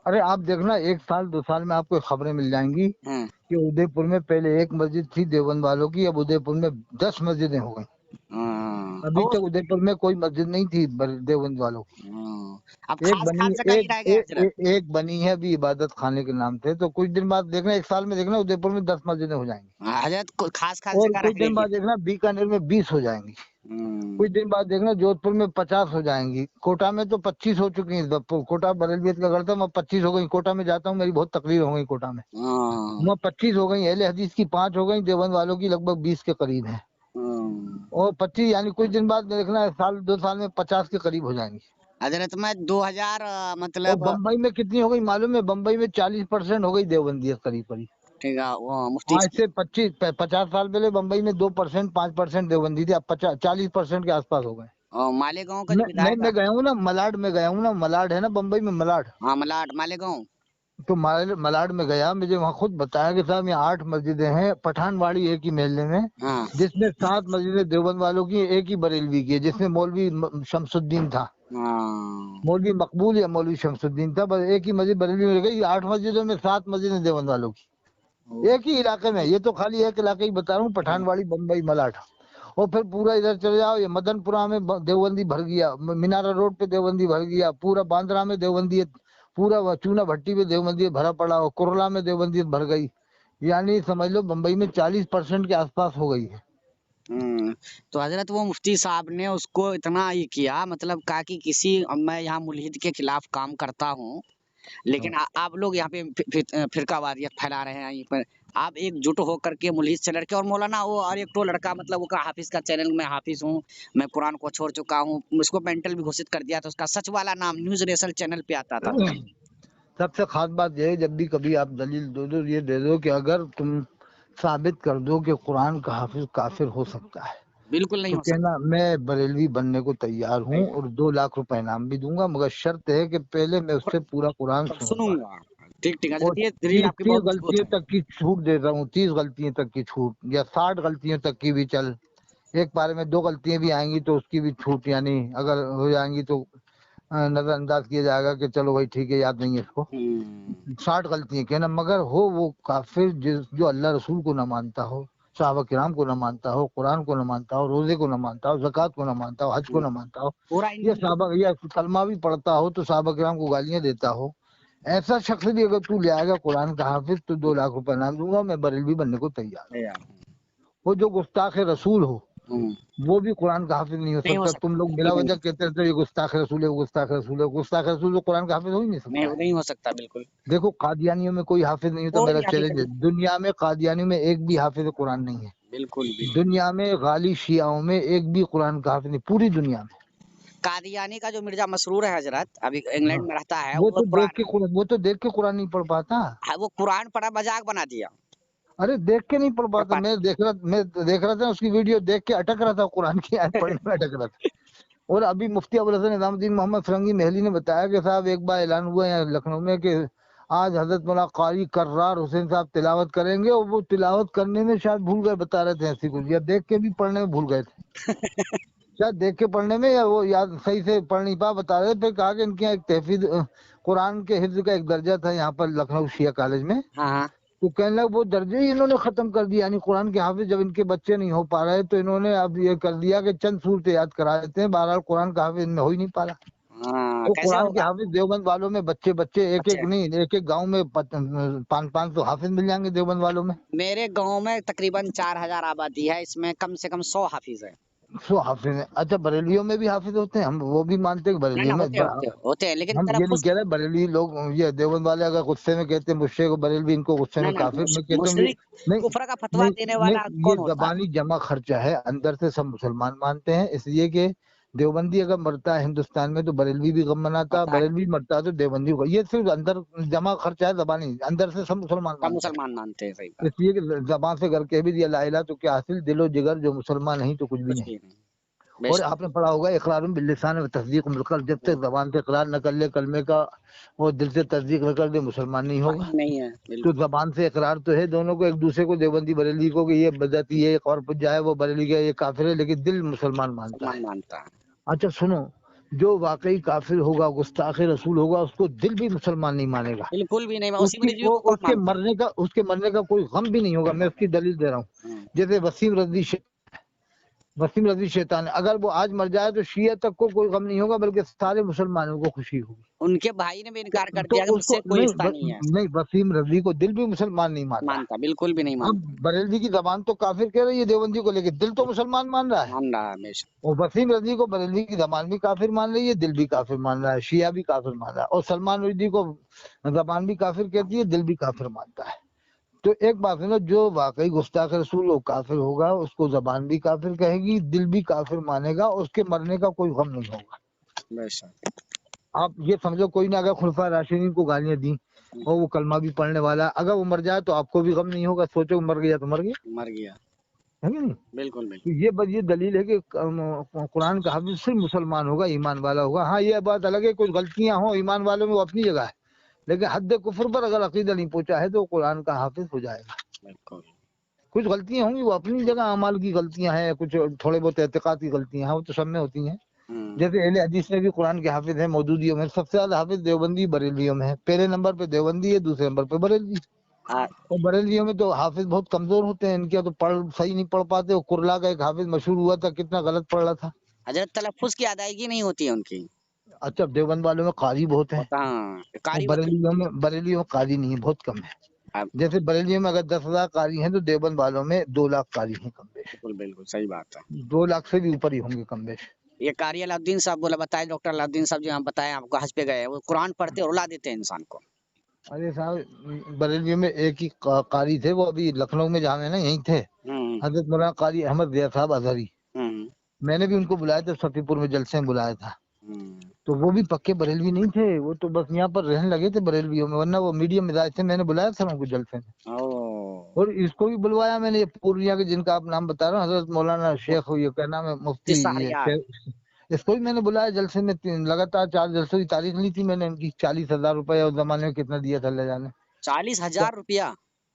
अरे आप देखना, 1 साल 2 साल में आपको खबरें मिल जाएंगी
हाँ।
कि उदयपुर में पहले एक मस्जिद थी देवबंद वालों की, अब उदयपुर में 10 मस्जिदें हो गई। अभी
और
तक उदयपुर में कोई मस्जिद नहीं थी देवबंद वालों की।
अब
एक
खास
बनी
खास जगह ही
एक
रह गए
एक,
हजरत।
एक, एक बनी है अभी इबादत खाने के नाम से। तो कुछ दिन बाद देखना, 1 साल में देखना उदयपुर में 10 मस्जिदें हो जाएंगी।
हजरत खास खास
और
जगह
कुछ
रह
दिन
गई है।
बाद देखना बीकानेर में 20 हो जाएंगी।
हम्म।
कुछ दिन बाद देखना जोधपुर में 50 हो जाएंगी। कोटा में तो 25 हो चुकी हैं इस बार। कोटा बरेलवियत का करता हूँ मैं, 25 हो गई। कोटा में जाता हूँ, मेरी बहुत तकरीर हो गई कोटा में।
हाँ।
वहाँ 25 हो गई। अहले हदीस की 5 हो गई, देवबंद वालों की लगभग 20 के करीब है। और 25 यानी कुछ दिन बाद देखना, 1 साल 2 साल में 50 के करीब हो जाएंगी।
हजरत मैं 2000
और
मतलब
बम्बई में कितनी हो गई मालूम है? बम्बई में 40% हो गई देवबंदियत करीब करीब।
ठीक है वो मुफ्ती
आज से 50 साल पहले बम्बई में 2% 5% देवबंदी थी। अब 40% के आसपास हो गए।
मालेगांव का जो विधायक
मैं
है।
गया हूँ ना मलाड में, गया हूँ ना। मलाड है ना बम्बई में, मलाड।
हाँ मलाड मालेगांव।
तो मलाड में गया, मुझे वहाँ खुद बताया कि साहब यहाँ 8 मस्जिदें हैं पठानवाड़ी एक ही महल्ले में,
हाँ।
जिसमें 7 मस्जिदें देवबंद वालों की, एक ही बरेलवी की है, जिसमें मौलवी शमसुद्दीन था।
हाँ।
मौलवी मकबूल या मौलवी शमसुद्दीन था। बस एक ही मस्जिद बरेलवी में गई। 8 मस्जिदों में 7 मस्जिदें देवबंद वालों की, एक ही इलाके में। ये तो खाली एक इलाके ही बता रहा हूँ, पठानवाड़ी बम्बई मलाड। और फिर पूरा इधर चले जाओ, ये मदनपुरा में देवबंदी भर गया, मीनारा रोड पे देवबंदी भर गया, पूरा बांद्रा में देवबंदी, पूरा चूना भट्टी पे देवबंदी भरा पड़ा, और कुरला में देवबंदी भर गई। यानी समझ लो बम्बई में 40% के आसपास हो गई है।
तो हजरत वो मुफ्ती साहब ने उसको इतना ही किया, मतलब कहा कि किसी, मैं यहाँ मुल्हिद के खिलाफ काम करता हूँ, लेकिन आप लोग यहाँ पे फिरकावादियत फैला रहे हैं। यहीं पर आप एकजुट होकर के मुल्हिद से लड़के, और मौलाना वो और एक तो लड़का मतलब वो का हाफिज का चैनल में हाफिज हूँ, मैं कुरान को छोड़ चुका हूँ, उसको मेंटल भी घोषित कर दिया था। उसका सच वाला नाम न्यूज नेशनल चैनल पे आता था।
सबसे खास बात यह है, जब भी कभी आप दलील दो ये दे दो कि अगर तुम साबित कर दो कि कुरान का हाफिज काफिर हो सकता है,
बिल्कुल नहीं
तो
हो
कहना मैं बरेलवी बनने को तैयार हूँ,
सकता।
और 2 लाख रुपए इनाम भी दूंगा, मगर शर्त है कि पहले मैं उससे पूरा कुरान
तब
सुनूंगा।
सुनूंगा। ठीक ठीक
और
हजरत, ये दलील
तीस
आपकी
तीस
बहुत मजबूत
गलतियों
है।
तक की छूट दे रहा हूँ, 30 गलतियों तक की छूट, या 60 गलतियों तक की भी चल, ایک پارے میں 2 غلطیاں بھی آئیں گی تو اس کی بھی چھوٹ یعنی اگر ہو جائیں گی تو نظر انداز کیا جائے گا کہ چلو بھائی ٹھیک ہے یاد نہیں ہے اس کو. 60 غلطیاں کہنا مگر ہو وہ کافر جو اللہ رسول کو نہ مانتا ہو، صحابہ کرام کو نہ مانتا ہو، قرآن کو نہ مانتا ہو، روزے کو نہ مانتا ہو، زکوٰۃ کو نہ مانتا ہو، حج کو نہ مانتا ہو،
پورا
یہ صحابہ یا کلمہ بھی پڑھتا ہو تو صحابہ کرام کو گالیاں دیتا ہو، ایسا شخص بھی اگر تو لے آئے گا قرآن کا حافظ تو 2 لاکھ روپے انعام دوں گا، میں بریلوی بننے کو تیار ہوں. وہ جو گستاخ رسول ہو وہ بھی قرآن کا حافظ نہیں ہو
نہیں ہو
سکتا. تم
سکتا،
لوگ
بالکل
بلا
بھی
وجہ
نہیں،
کہتے رہتے ہو یہ گستاخ رسول ہے، وہ گستاخ رسول ہے. گستاخ رسول تو قرآن کا حافظ ہو ہی نہیں سکتا ہے.
نہیں ہو سکتا بالکل.
دیکھو قادیانیوں میں کوئی حافظ نہیں ہوتا،
کوئی
میرا
بھی حافظ
چیلنج ہے.
نہیں،
دنیا میں قادیانیوں میں ایک بھی حافظ قرآن نہیں ہے.
بالکل بھی.
دنیا میں غالی شیعوں میں ایک بھی قرآن کا حافظ نہیں، پوری دنیا میں.
قادیانی کا جو مرزا مسرور ہے حضرت، ابھی انگلینڈ
ہاں.
میں رہتا ہے،
وہ
وہ
تو
قرآن
دیکھ کے قرآن نہیں پڑھ پاتا.
وہ قرآن پڑھا مذاق بنا دیا.
ارے دیکھ کے نہیں پڑھ پاتا. میں دیکھ رہا تھا اس کی ویڈیو دیکھ کے اٹک رہا تھا، قرآن کی آیت پڑھنے میں اٹک رہا تھا. اور ابھی مفتی ابوالحسن نظام الدین محمد فرنگی محلی نے بتایا کہ صاحب ایک بار اعلان ہوا ہے لکھنؤ میں کہ آج حضرت مولانا قاری کرار حسین صاحب تلاوت کریں گے، اور وہ تلاوت کرنے میں شاید بھول گئے، بتا رہے تھے ایسی کچھ، یا دیکھ کے بھی پڑھنے میں بھول گئے تھے. شاید دیکھ کے پڑھنے میں یا وہ یاد صحیح سے پڑھ نہیں پا، بتا رہے تھے. کہا کہ ان کے یہاں ایک تحفظ قرآن کے حفظ کا ایک درجہ تھا یہاں پر لکھنؤ شیعہ کالج میں،
ہاں
تو کہنے لگا وہ درجے ہی انہوں نے ختم کر دیا. یعنی قرآن کے حافظ جب ان کے بچے نہیں ہو پا رہے تو انہوں نے اب یہ کر دیا کہ چند صورتیں یاد کرا دیتے ہیں، بہرحال قرآن کا حافظ ان میں ہو ہی نہیں پا رہا.
ہاں،
تو
کیسے
قرآن کے
ہوگا؟
حافظ دیوبند والوں میں بچے ایک
اچھا،
نہیں، ایک گاؤں میں 500 حافظ مل جائیں گے دیوبند والوں میں.
میرے گاؤں میں تقریباً 4000 آبادی ہے، اس میں کم سے کم 100 حافظ ہے.
100 حافظ ہیں. اچھا بریلیوں میں بھی حافظ ہوتے ہیں؟ ہم وہ بھی مانتے ہیں کہ
نہ
بریلیوں
نہ
میں
ہوتے ہیں لیکن
ہم یہ نہیں
تلفظ.
کہہ رہے بریلی لوگ یہ دیوبند والے اگر غصے میں کہتے ہیں مجھے کو بریلوی ان کو غصے
نہ
میں
نہ
کافر، میں کہتا ہوں
مشرک
نہیں
کفر کا فتویٰ
نہیں
دینے
نہیں،
والا
یہ
کون ہوتا ہے؟
زبانی جمع خرچہ ہے، اندر سے سب مسلمان مانتے ہیں. اس لیے کہ دیوبندی اگر مرتا ہے ہندوستان میں تو بریلوی بھی غم مناتا ہے،
پتا ہے،
بریلوی مرتا ہے تو دیوبندی کو. یہ صرف اندر جمع خرچہ ہے زبانی، اندر سے سب مسلمان
سب
مانتے ہیں.
مسلمان مانتے ہیں، صحیح
اس
بات،
لیے کہ زبان سے کر کے بھی دیا لا الہ تو کیا حاصل، دل و جگر جو مسلمان نہیں تو کچھ بھی
کچھ
نہیں.
بھی نہیں. بے
اور
شک،
آپ نے پڑھا ہوگا اقرار باللسان و تصدیق بالقلب، جب تک زبان سے اقرار نہ کر لے کلمے کا اور دل سے تصدیق نہ کر دے مسلمان نہیں ہوگا.
نہیں ہے
تو
بالکل.
زبان سے اقرار تو ہے دونوں کو ایک دوسرے کو، دیوبندی بریلی کو کہ یہ بدعتی ہے اور جائے وہ بریلی کا یہ کافر ہے، لیکن دل مسلمان مانتا ہے.
مسلمان مانتا ہے،
اچھا سنو، جو واقعی کافر ہوگا گستاخ رسول ہوگا اس کو دل بھی مسلمان نہیں مانے گا.
بالکل بھی نہیں.
اس
اسی
کی
رضوی کو کون
اس
مانتا ہے؟
کے مرنے کا کوئی غم بھی نہیں ہوگا. میں اس کی دلیل دے رہا ہوں. جیسے وسیم رضوی شیطان ہے، اگر وہ آج مر جائے تو شیعہ تک کو کوئی غم نہیں ہوگا بلکہ سارے مسلمانوں کو خوشی ہوگی.
ان کے بھائی نے بھی انکار کر
تو
دیا کہ
اس
مجھ
کو
سے کوئی رشتہ نہیں ہے.
نہیں، وسیم رضوی کو دل بھی مسلمان نہیں مانتا.
مانتا بالکل بھی نہیں
اب
مانتا.
بریلوی کی زبان تو کافر کہہ رہی ہے دیوبندی کو، لیکن دل تو مسلمان مان رہا ہے.
مان رہا ہے ہمیشہ.
اور وسیم رضوی کو بریلوی کی زبان بھی کافر مان رہی ہے، دل بھی کافر مان رہا ہے، شیعہ بھی کافر مان رہا ہے. اور سلمان رشدی کو زبان بھی کافر کہتی ہے، دل بھی کافر مانتا ہے. تو ایک بات ہے نا، جو واقعی گستاخ رسول وہ کافر ہوگا اس کو زبان بھی کافر کہے گی، دل بھی کافر مانے گا، اس کے مرنے کا کوئی غم نہیں ہوگا.
بے شک.
آپ یہ سمجھو کوئی نہ اگر خلفائے راشدین کو گالیاں دیں اور وہ کلمہ بھی پڑھنے والا ہے، اگر وہ مر جائے تو آپ کو بھی غم نہیں ہوگا. سوچو مر گیا تو مر گیا،
مر گیا،
ہے کہ نہیں؟
بالکل
تو
بالکل.
یہ دلیل ہے کہ قرآن کا حافظ صرف مسلمان ہوگا، ایمان والا ہوگا. ہاں یہ بات الگ ہے کچھ غلطیاں ہوں ایمان والوں میں وہ اپنی جگہ ہے، لیکن حد کفر پر اگر عقیدہ نہیں پہنچا ہے تو قرآن کا حافظ ہو جائے گا.
بالکل.
کچھ غلطیاں ہوں گی وہ اپنی جگہ، اعمال کی غلطیاں ہیں، کچھ تھوڑے بہت اعتقاد کی غلطیاں ہیں، وہ تو سب میں ہوتی ہیں. جیسے اہل حدیث میں بھی قرآن کے حافظ ہیں مودودیوں میں. سب سے زیادہ حافظ دیوبندی بریلیوں میں ہے، پہلے نمبر پہ دیوبندی ہے، دوسرے نمبر پہ بریلوی. اور بریلیوں میں تو حافظ بہت کمزور ہوتے ہیں، ان کے تو صحیح نہیں پڑھ پاتے. وہ کرلا کا ایک حافظ مشہور ہوا تھا، کتنا غلط پڑھ رہا تھا.
حضرت تلفظ کی ادائیگی نہیں ہوتی ہے ان کی.
اچھا دیوبند والوں میں قاری بہت ہیں،
ہوتا ہاں
اور
قاری
بریلیوں میں قاری نہیں ہے، بہت کم ہے. جیسے بریلیوں میں اگر 10,000 قاری ہیں تو دیوبند والوں میں 2 لاکھ قاری ہیں کم بیش.
بالکل بالکل صحیح بات ہے.
2 لاکھ سے بھی اوپر ہی ہوں گے کم بیش.
یہ قاری علاؤدین صاحب بولا بتائے، ڈاکٹر علاؤدین صاحب جو ہم بتائے آپ کو حج پہ گئے، وہ قرآن پڑھتے اور رلا دیتے ہیں انسان کو.
ارے صاحب بریلیوں میں ایک ہی قاری تھے، وہ ابھی لکھنؤ میں جہاں ہے نا یہیں تھے، حضرت مولانا قاری احمد ضیاء صاحب اظہری. میں نے بھی ان کو بلایا تھا، صفی پور میں جلسے میں بلایا تھا. تو وہ بھی پکے بریلوی نہیں تھے، وہ تو بس یہاں پر رہنے لگے تھے بریلویوں میں، ورنہ وہ میڈیم مزاج تھے. میں نے بلایا تھا ان کو جلسے میں، اور اس کو بھی بلوایا میں نے، یہ پورنیہ کے جن کا آپ نام بتا رہا ہوں، حضرت مولانا شیخ یہ کیا نام ہے مفتی، اس کو بھی میں نے بلایا جلسے میں. لگاتار 4 جلسوں کی تاریخ لی تھی میں نے ان کی. 40,000 روپے اس زمانے میں کتنا دیا تھا اللہ جانے.
40,000 روپیہ.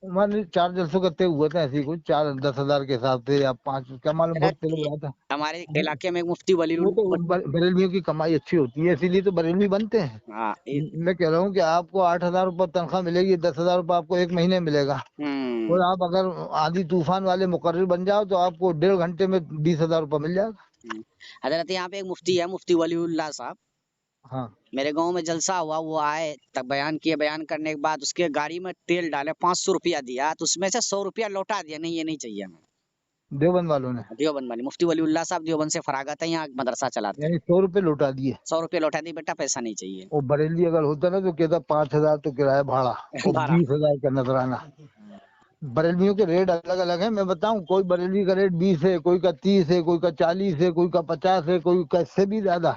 मान लीजिए 4 जलसों करते हुए थे, ऐसे ही कुछ 4-10,000 के हिसाब से या 5, क्या मालूम, बहुत
हजरत
पहले
ये
हुआ था।
हमारे
वो
इलाके में एक मुफ्ती
वो तो
वलीउल्लाह।
बरेलवियों की कमाई अच्छी होती है, इसीलिए तो बरेलवी बनते हैं।
हाँ
मैं कह रहा हूँ कि आपको 8,000 रुपये तनख्वाह मिलेगी, 10,000 रुपये आपको एक महीने मिलेगा। और आप अगर आंधी तूफान वाले मुकर्रिर बन जाओ तो आपको 1.5 घंटे में 20,000 रुपये मिल जाएगा।
हजरत यहाँ पे एक मुफ्ती है, मुफ्ती वलीउल्लाह साहब।
हाँ,
मेरे गांव में जलसा हुआ, वो आए तब बयान किए, बयान करने के बाद उसके गाड़ी में तेल डाले, 500 रुपया दिया, तो उसमें से 100 रुपया लौटा दिया, नहीं ये नहीं चाहिए हमें।
देवबंद वालों ने
देवबंद वाले मुफ्ती वलीउल्लाह साहब देवबंद से फरागत है, यहाँ मदरसा चलाते हैं।
यानी 100 रुपये लौटा दिए।
100 रुपया लौटा दी, बेटा पैसा नहीं चाहिए।
और बरेली अगर होता ना तो कहता 5,000 तो किराया भाड़ा और
12।
20,000 का नजराना। बरेलियों के रेट अलग अलग है, मैं बताऊं, कोई बरेली का रेट 20 है, कोई का 30 है, कोई का 40 है, कोई का 50 है, कोई का इससे भी ज्यादा।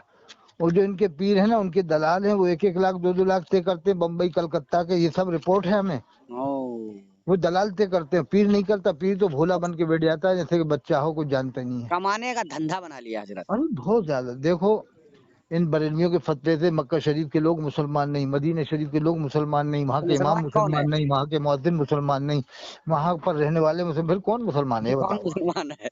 और जो इनके पीर है ना, उनके दलाल हैं, वो 1-1 लाख 2-2 लाख तय करते हैं, बम्बई कलकत्ता के, ये सब रिपोर्ट है हमें। वो दलाल तय करते हैं, पीर नहीं करता। पीर तो भोला बन के बैठ जाता है जैसे कि बच्चा हो, कुछ जानता नहीं है।
कमाने का धंधा बना लिया हजरत।
अरे बहुत ज्यादा। देखो, इन बरेलियों के फतवे से मक्का शरीफ के लोग मुसलमान नहीं, मदीना शरीफ के लोग मुसलमान नहीं, वहाँ
तो
के इमाम
मुसलमान कौन है?
मुसलमान नहीं, वहाँ के मुअज्जिन मुसलमान नहीं, वहाँ पर रहने वाले मुसलमान, फिर कौन मुसलमान है ये
कौन
बताओ।
मुसलमान है?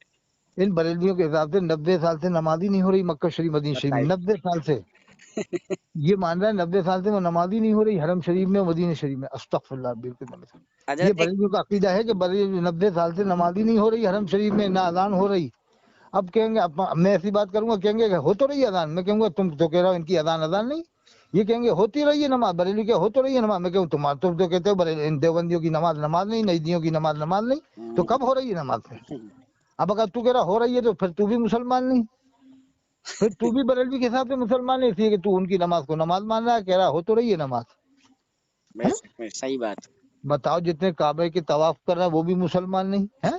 इन बरेलियों के हिसाब से 90 साल से नमाज ही नहीं हो रही मक्का शरीफ मदीना शरीफ में,
बताइए।
90 साल से। ये मान रहा है 90 साल से वो नमाज ही नहीं हो रही हरम शरीफ में, मदीना शरीफ में। अस्तगफिरुल्लाह, बिल्कुल। ये
हजरत एक
बरेलियों का अकीदा है कि बरेली 90 साल से नमाज ही नहीं हो रही हरम शरीफ में, ना अजान हो रही। अब कहेंगे, मैं ऐसी बात करूंगा, कहेंगे हो तो रही है अजान, मैं कहूंगा तुम तो कह रहे हो इनकी अजान अजान नहीं। ये कहेंगे होती रही है नमाज, बरेली के हो तो रही है नमाज, मैं कहूँ तुम्हारा, तुम तो कहते हो बरेली इन देवबंदियों की नमाज नमाज नहीं, नजदियों की नमाज नमाज नहीं, तो कब हो रही है नमाज फिर? अब अगर तू कह रहा हो रही है तो फिर तू भी मुसलमान नहीं, फिर तू भी बरेलवी के हिसाब से मुसलमान है, इसलिए कि तू उनकी नमाज को नमाज मान रहा है, कह रहा हो तो रही है नमाज है।
सही बात।
बताओ, जितने काबे के तवाफ कर रहा है वो भी मुसलमान नहीं है,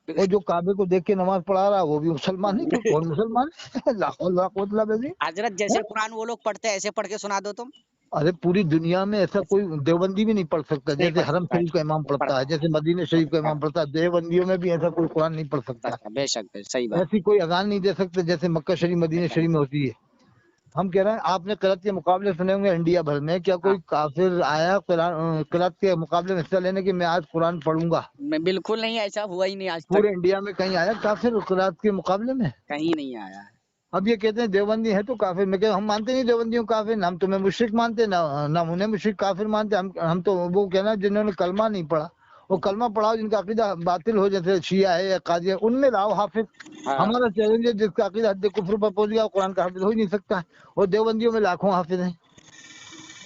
और जो काबे को देख के नमाज पढ़ा रहा है वो भी मुसलमान नहीं, फिर कौन मुसलमान है? लाखों लाखों मतलब है।
हजरत जैसे कुरान वो लोग पढ़ते हैं, ऐसे पढ़ के सुना दो तुम।
अरे पूरी दुनिया में ऐसा कोई देवबंदी भी नहीं पढ़ सकता
नहीं
जैसे
पढ़
हरम
सकता है,
शरीफ का इमाम
नहीं
पढ़ता है,
पढ़ता,
जैसे मदीने
नहीं
शरीफ का
पढ़ता।
इमाम पढ़ता है। देवबंदियों में भी ऐसा कोई कुरान नहीं पढ़ सकता।
बेशक सही बात।
ऐसी कोई अजान नहीं दे सकते जैसे मक्का शरीफ मदीने शरीफ में होती है। हम कह रहे हैं, आपने क़िरात के मुकाबले सुने होंगे इंडिया भर में, क्या
हाँ,
कोई काफिर आया क़िरात के मुकाबले में हिस्सा लेने की, मैं आज कुरान पढ़ूंगा?
मैं बिल्कुल नहीं, ऐसा हुआ ही नहीं आज तक।
पूरे इंडिया में कहीं आया काफिर क़िरात के मुकाबले में?
कहीं नहीं आया है।
अब ये कहते हैं देवबंदी है तो काफिर, मैं कहता हम मानते नहीं देवबंदियों को काफिर, हम तुम्हें मुशरिक मानते ना, ना उन्हें मुशरिक काफिर मानते। हम तो वो कहना जिन्होंने कलमा नहीं पढ़ा, वो कलमा पढ़ाओ, जिनका अकीदा बातिल हो, जैसे शिया है या कादिया, उनमें लाओ हाफिज।
हाँ,
हमारा चैलेंज है, जिसका अकीदा हद कुफ्र पर पहुंच गया, कुरान का हाफिज हो ही नहीं सकता। और देवबंदियों में लाखों हाफिज हैं,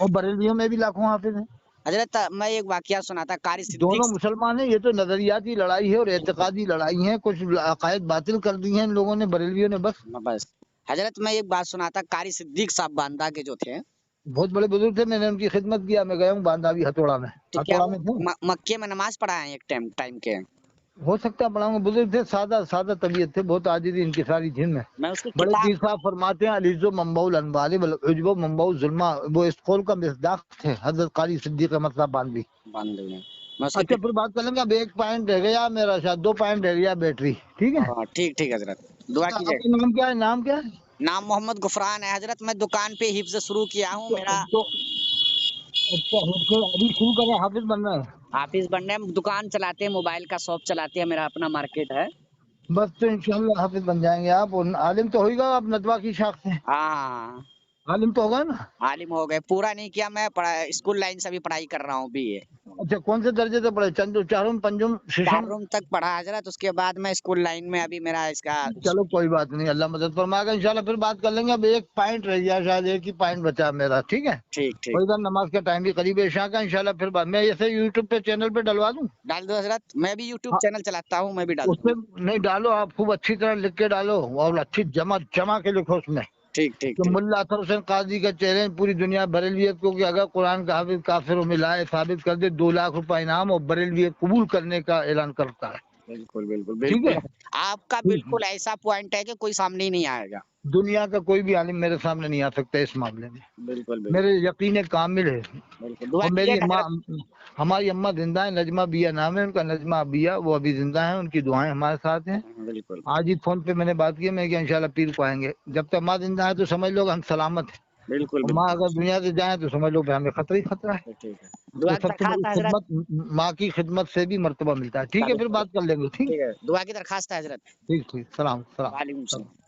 और बरेलियों में भी लाखों हाफिज हैं।
हजरत मैं एक वाकया सुनाता, कारी
दोनों
सिद्दीक।
मुसलमान हैं। ये तो नजरियाती लड़ाई है और एतकादी लड़ाई है, कुछ अकायद बातिल कर दी हैं इन लोगों ने, बरेलवियों ने बस।
बस हजरत मैं एक बात सुनाता, कारी सिद्दीक साहब बांदा के जो थे,
बहुत बड़े बुजुर्ग थे, मैंने उनकी खिदमत किया, मैं गया हूँ बांधावी हथौड़ा में,
तो क्या
हथौड़ा
वो
में थे।
मक्के में नमाज पढ़ाए हैं एक टाइम टाइम के?
हो सकता है पढ़ाऊंगा, बुजुर्ग थे, सादा सादा तबीयत थे, बहुत आजिज़ी इनकी सारी थी में।
मैं उसकी
बड़े
किताब
पीर साहब फरमाते हैं, अलीजो मंबाउल अनवारी वल उजबो मंबाउल जुल्मा, वो इस कौल का मिसदाक थे हजरत कारी सिद्दीक अहमद साहब बांधवी।
बांध में मैं उसकी
अच्छा, फिर बात कर लेंगे। अब 1 पॉइंट रह गया मेरा, शायद 2 पॉइंट रह गया बैटरी, ठीक है।
हाँ ठीक ठीक हजरत, दुआ कीजिए।
आपका नाम क्या है, नाम क्या है?
नाम मोहम्मद गुफरान है हजरत, मैं दुकान पे हिफ्ज शुरू किया हूँ मेरा।
तो अच्छा, अभी शुरू कर रहे हैं, हाफिज बनना है?
हाफिज बनने हम दुकान चलाते हैं, मोबाइल का शॉप चलाते हैं, मेरा अपना मार्केट है।
बस तो इंशाल्लाह हाफिज बन जाएंगे आप। और आलिम तो होगा आप, नदवा की शाख से
हाँ,
आलिम तो होगा ना?
आलिम हो गए, पूरा नहीं किया, मैं स्कूल लाइन से भी पढ़ाई कर रहा हूँ बीए।
अच्छा, कौन से दर्जे से पढ़े? चंदू, चारुम, पंजुम,
4
शिशम?
रूम तक पढ़ा हजरत, उसके बाद मैं स्कूल लाइन में अभी मेरा इसका।
चलो कोई बात नहीं, अल्लाह मदद फरमाएगा इंशाल्लाह, फिर बात कर लेंगे। अब 1 पॉइंट रह गया, शायद 1 ही पॉइंट बचा मेरा, ठीक है।
ठीक ठीक।
और इधर नमाज का टाइम भी करीब है इशा का, इंशाल्लाह फिर बात। मैं ऐसे यूट्यूब पे चैनल पे डलवा दूं?
डाल दो हजरत, मैं भी यूट्यूब
हाँ,
चैनल चलाता हूँ, मैं भी डाल
उसमें
दूंगा।
नहीं डालो, आप खूब अच्छी तरह लिख के डालो, और अच्छी जमा जमा के लिखो उसमें
ठीक ठीक
कि
ठीक।
मुल्ला अतर हुसैन काजी का चैलेंज पूरी दुनिया बरेलवियत को, कि अगर कुरान का हाफिज काफिर मिलाए साबित कर दे, 2 लाख रुपए इनाम, और बरेलवियत कबूल करने का ऐलान करता है।
बिल्कुल बिल्कुल
ठीक
बिल्कुल।
है।
आपका बिल्कुल ऐसा पॉइंट है कि कोई सामने ही नहीं आएगा।
दुनिया का कोई भी आलिम मेरे सामने नहीं आ सकता इस मामले में,
बिल्कुल बिल्कुल
मेरे यकीन कामिल है।
बिल्कुल, दुआ
और मेरी
कीजिएगा
अम्मा,
हजरत।
हमारी अम्मा जिंदा है, नजमा बिया नाम है उनका, नजमा बिया, वो अभी जिंदा है, उनकी दुआएं हमारे साथ हैं।
बिल्कुल
आज ही फोन पे मैंने बात की, मैं कि इंशाल्लाह पीर को आएंगे। जब तक अम्मा जिंदा है तो समझ लो हम सलामत है।
बिल्कुल
और
बिल्कुल
माँ अगर दुनिया से जाए तो समझ लो कि हमें खतरा ही खतरा है।
ठीक है,
तो
दुआ की
सबसे बड़ी
दरखास्त है हजरत।
खिदमत माँ की खिदमत से भी मर्तबा मिलता है। ठीक है, फिर बात कर लेंगे। ठीक
ठीक है, दुआ की दरखास्त है हजरत।
ठीक ठीक। सलाम सलाम
वालेकुम
सलाम।
सलाम।